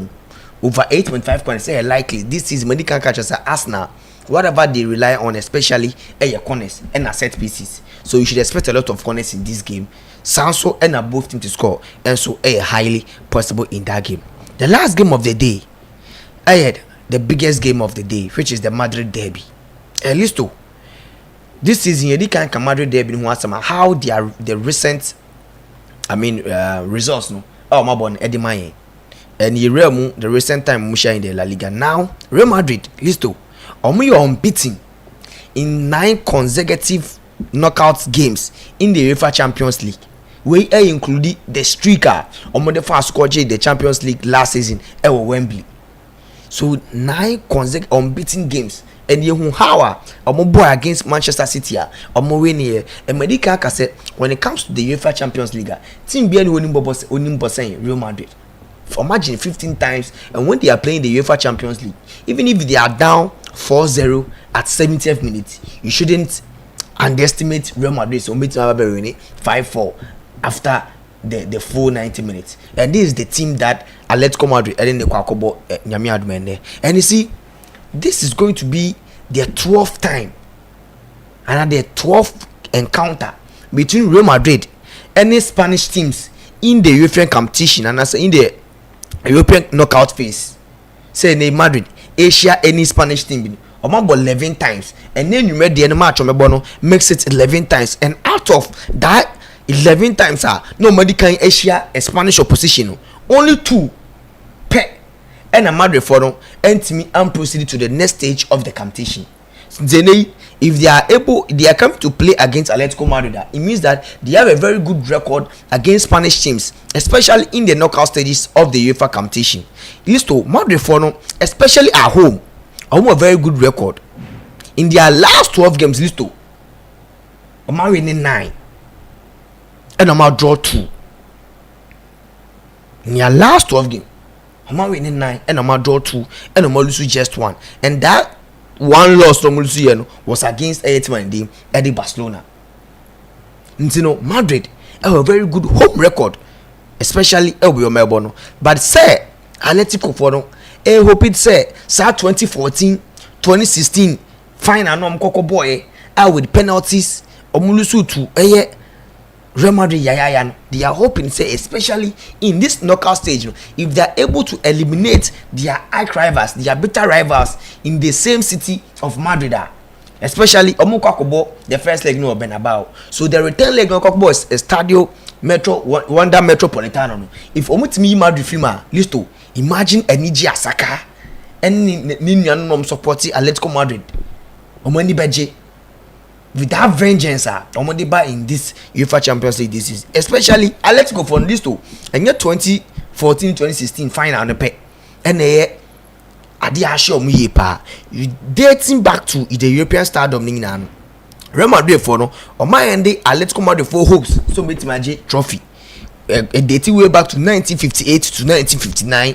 over 8.5 corners. Likely this is many can catch us at Arsenal, whatever they rely on, especially corners and set pieces. So you should expect a lot of corners in this game. Sanso and both teams to score, and so highly possible in that game. The last game of the day, I had the biggest game of the day, which is the Madrid derby. Listo, this season you can't Madrid derby how the recent results my born Eddie Maye. and the recent time musha in the La Liga. Now Real Madrid, listo, omo unbeaten in 9 consecutive knockout games in the UEFA Champions League. We include the streaker omo the first score the Champions League last season at Wembley. So 9 consecutive unbeaten games. And you how omo boy against Manchester City omo win here. And medical cassette when it comes to the UEFA Champions League, team be winning boss Real Madrid. Imagine 15 times, and when they are playing the UEFA Champions League, even if they are down 4-0 at 70th minute, you shouldn't underestimate Real Madrid. So meet 5-4 after the full 90 minutes. And this is the team that Atletico Madrid and the Kwakobo Nyami Admende. And you see, this is going to be their 12th time and their 12th encounter between Real Madrid and the Spanish teams in the European competition and as in the European knockout phase. Say in Madrid, Asia, any Spanish team about 11 times, and then you made the match on makes it 11 times, and out of that 11 times nobody can Asia a Spanish opposition, only 2 per and a Madrid for them and me and proceed to the next stage of the competition. Then if they are able, they are coming to play against Atletico Madrid, it means that they have a very good record against Spanish teams, especially in the knockout stages of the UEFA competition. Listo, Madrid for them, especially at home, a very good record. In their last 12 games, Listo, I'm winning 9 and I'm draw 2. In their last 12 games, I'm winning 9 and I'm draw 2 and I'm losing just 1. And that one loss from Luciano was against team Eddie Barcelona. You Madrid have a very good home record, especially Melbourne. But say Atletico for them, hope it say 2014, 2016 final no Mkoko boy with penalties omulusu to Real Madrid they are hoping say especially in this knockout stage if they are able to eliminate their arch rivals, their bitter rivals in the same city of Madrid, especially Omukakobo the first leg no Benabao, so the return leg no Kokobo is Estadio Metro Wanda Metropolitano. If omutimi Madrid filmer listo, imagine Eniji Asaka and Ninian supporting Atletico Madrid omani beje with that vengeance omodi ba in this UEFA Champions League this is especially let's go for this too and yet 2014 2016 final on the pay and adi asho mu ye pa dating back to the European stardom nina Real Madrid for no o my end Atletico Madrid for hopes so meet my trophy dating way back to 1958 to 1959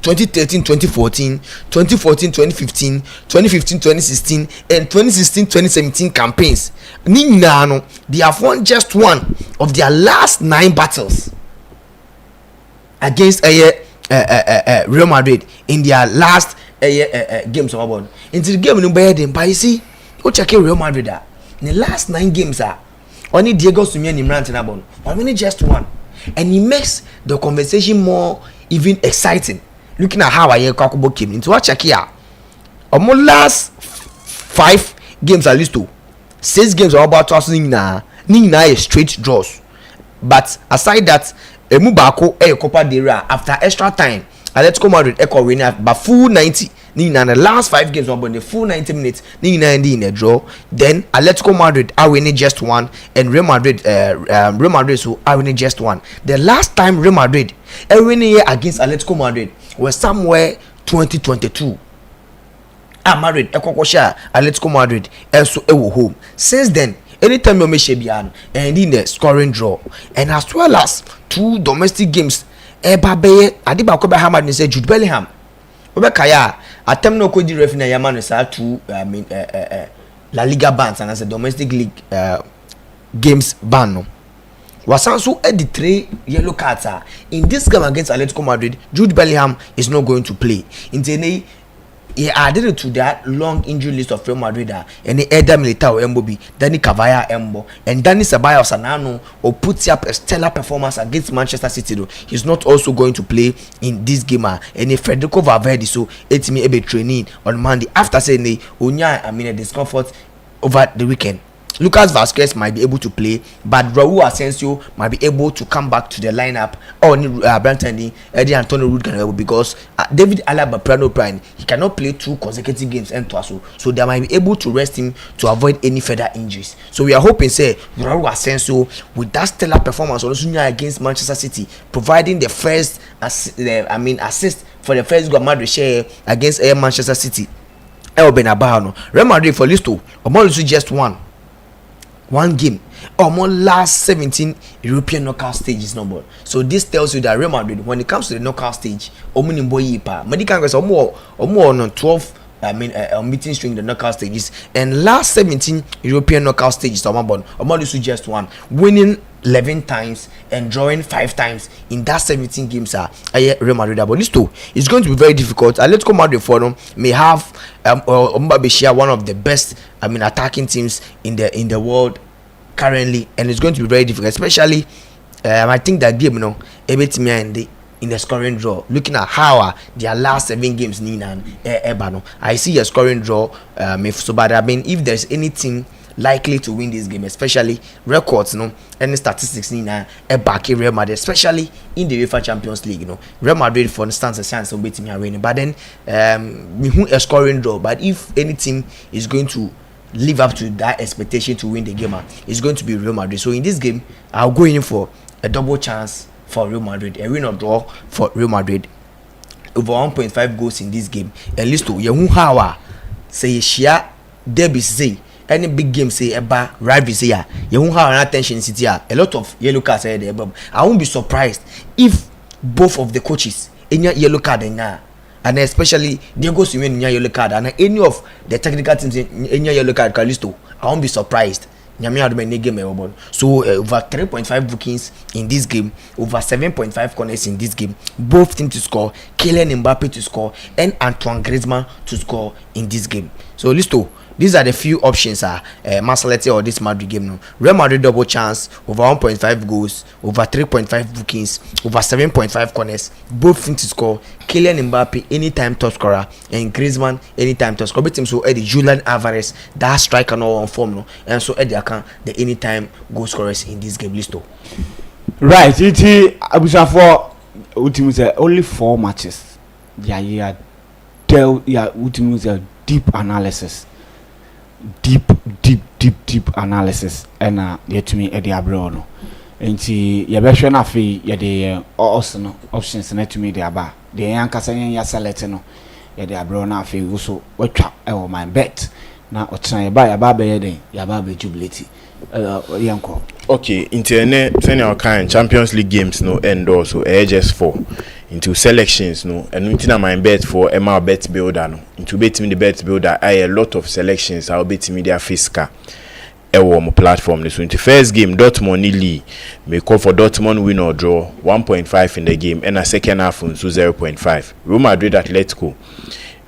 2013 2014 2014 2015 2015 2016 and 2016 2017 campaigns. Nino they have won just one of their last 9 battles against Real Madrid in their last games of into the game no better than but you see o check Real Madrid in the last 9 games only Diego Simeone Imran Tinabon only just one, and he makes the conversation more even exciting. Looking at how Kwakubo came into what check here. Almost last 5 games at least 6 games are about tossing Nina straight draws. But aside that, Mubako Copa del Rey after extra time, Atletico Madrid echo winner but full 90. Nina the last 5 games on the full 90 minutes. Nina in a draw. Then Atletico Madrid are winning just 1, and Real Madrid so are winning just 1. The last time Real Madrid winning against Atletico Madrid was somewhere 2022. Madrid ekokosha Atletico Madrid also home. Since then, anytime you make Shebian and in the scoring draw, and as well as 2 domestic games, Ebabe Adiba Kobe Hamad ni say Jude Bellingham. Obekaya atem no kodi ref na Yaman sa 2 La Liga bans and as a domestic league games ban no. Wasansu had the 3 yellow cards in this game against Atletico Madrid. Jude Bellingham is not going to play. In he added to that long injury list of Real Madrid and the Eder Militao Mbobi, Danny Cavaya Mbo, and Danny Ceballos Sanano or puts up a stellar performance against Manchester City. Though he's not also going to play in this game. And Federico Valverde so it's me a training on Monday after saying a discomfort over the weekend. Lucas Vazquez might be able to play, but Raul Asensio might be able to come back to the lineup, or Brandon Eddie Antonio Rudiger, because David Alaba Prano Prime, he cannot play 2 consecutive games and twice, so they might be able to rest him to avoid any further injuries. So we are hoping, say, Raul Asensio with that stellar performance also against Manchester City, providing the first assist for the first goal Madrid share against Manchester City. El Benabano, Real Madrid for Listo, Omolusu just one game almost last 17 European knockout stages number. So this tells you that Real Madrid, when it comes to the knockout stage, medical on 12 meeting string the knockout stages, and last 17 European knockout stages Omolusu just one, winning 11 times and drawing 5 times in that 17 games Real Madrid. But Listo, it's going to be very difficult. Atletico Madrid for them may have Mbabeshia, one of the best attacking teams in the world currently, and it's going to be very difficult, especially I think that game in the scoring draw, looking at how their last 7 games I see a scoring draw so bad. If there's any team likely to win this game, especially records, any statistics back Real Madrid, especially in the UEFA Champions League, Real Madrid for instance a chance of beating winning, but then a scoring draw. But if any team is going to live up to that expectation to win the game, it's going to be Real Madrid. So in this game, I'll go in for a double chance for Real Madrid, a win or draw for Real Madrid, over 1.5 goals in this game. At least to how say share derby say any big game say eba rivalry say how attention city a lot of yellow cards there. I won't be surprised if both of the coaches any yellow card and especially Diego Simeone yellow card, and any of the technical teams in yellow card Calisto, I won't be surprised. So over 3.5 bookings in this game, over 7.5 corners in this game, both teams to score, Kylian Mbappe to score, and Antoine Griezmann to score in this game. So Listo, these are the few options Marcelete or this Madrid game. Real Madrid double chance, over 1.5 goals, over 3.5 bookings, over 7.5 corners, both teams to score, Kylian Mbappe anytime top scorer, and Griezmann anytime top scorer. Both teams so Eddie Julian Alvarez, that striker no on form, and so Eddie account the anytime goal scorers in this game. Listo. Right, Abuja for only 4 matches. Yeah, deep analysis. Deep analysis and yet to me Eddie Abrono. And see your best friend afi the options net to me the aba. The Yankasan ya select no Eddie Abrono afi also watch my bet. Now try buy a baby ya baby jubility. Yanko. Okay, internet senior kind Champions League games no end also just 4 into selections no, and until my bet for MYBET builder no, into bet me the bet builder I a lot of selections. I'll bet me their fiscal my platform. So into first game Dortmund Lille may call for Dortmund win or draw 1.5 in the game, and a second half so 0.5. Real Madrid Atletico,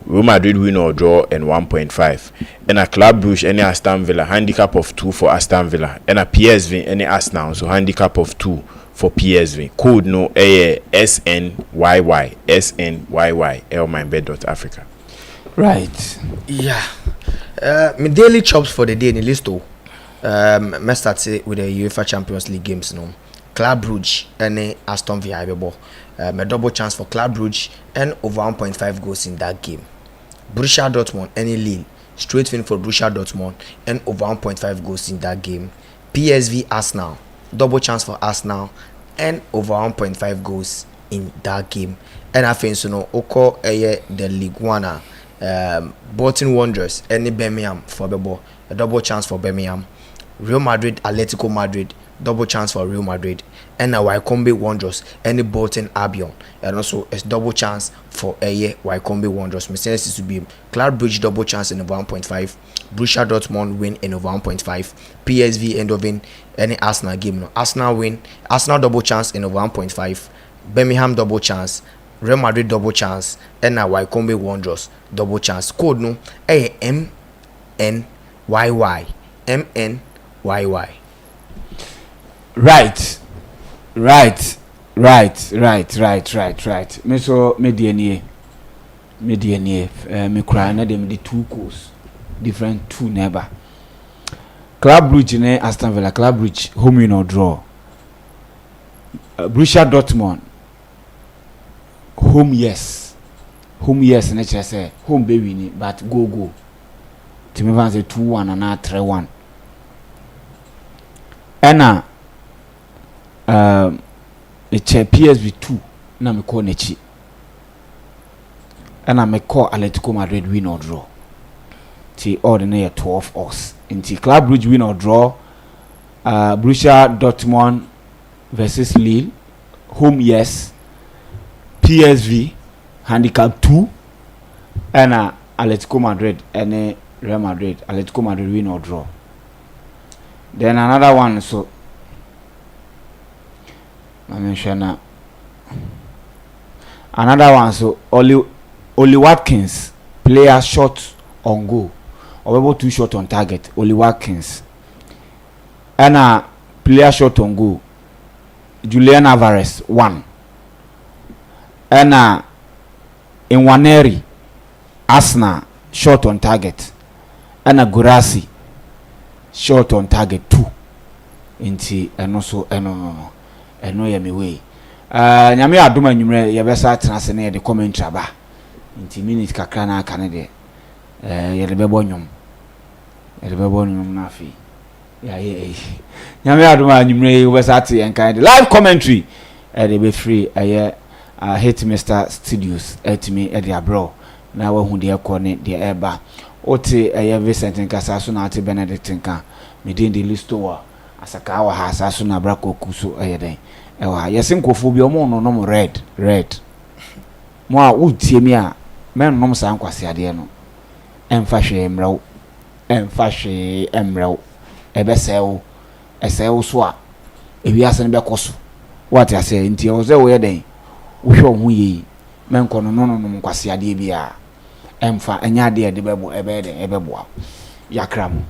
Real Madrid win or draw and 1.5, and a Club Brugge any Aston Villa handicap of 2 for Aston Villa, and a PSV any Arsenal so handicap of 2 for PSV. Code no SNYY MYBET.AFRICA. Right. Yeah. My daily chops for the day in the list. Let's start with the UEFA Champions League games. No, Club Brugge and Aston Villa. A double chance for Club Brugge and over 1.5 goals in that game. Borussia Dortmund and Lille straight win for Borussia Dortmund and over 1.5 goals in that game. PSV Arsenal double chance for Arsenal and over 1.5 goals in that game. And I think Oko the League One Bolton Wanderers and Birmingham for the ball, a double chance for Birmingham. Real Madrid Atletico Madrid double chance for Real Madrid, and a Wycombe Wanderers and Bolton Albion, and also a double chance for Wycombe Wanderers. Mercedes to be Club Brugge double chance in over 1.5, Borussia Dortmund win in over 1.5, PSV Eindhoven any Arsenal game. No, Arsenal win, Arsenal double chance in over 1.5, Birmingham double chance, Real Madrid double chance, and a Wycombe Wanderers double chance. Code no MNYY. Right. Me so me DNA. Me cry na dem the 2 goals. Different 2 never. Club Brugge ne Aston Villa. Club Brugge home win or draw. Borussia Dortmund home yes and I say home be winning but go Team Van say 2-1 and now 3-1 and the PSV 2 na me call nechi and I me call Atletico Madrid win or draw ti ordinary 12 odds into Club Brugge win or draw Borussia Dortmund versus Lille home yes PSV handicap 2 and Atletico Madrid and Real Madrid Atletico Madrid win or draw. Then another one so I mention another one so Oli Watkins player shot on goal or able to shot on target Oli Watkins and player shot on goal Julian Alvarez 1 and Nwaneri Arsenal shot on target and Gurasi shot on target 2 inti and also no ya me way nyame adoma nwumre ye besa atena na ye de commentary ba inti minute kakra na aka ne de ye de bebo nwum na fi ya ye nyame adoma nwumre ye besa ate en kan de live commentary de be free hit Mr Studios me de abro na wa hu de ekone de eba oti Vincent nkasa so na ate Benedict nka me din de listo asaka wa ha asaso na brako kuso den ewa yesin kofo bi omo no no red mo a utie mi a men nom sa nkwase ade no emfa hwe emrew ebesew esew so a ewiase ne bekoso what I say nti o ze wo ye den wo hwe ho yi men kono no nkwase ade bi a emfa enya ade de bebo ebe den ebeboa yakram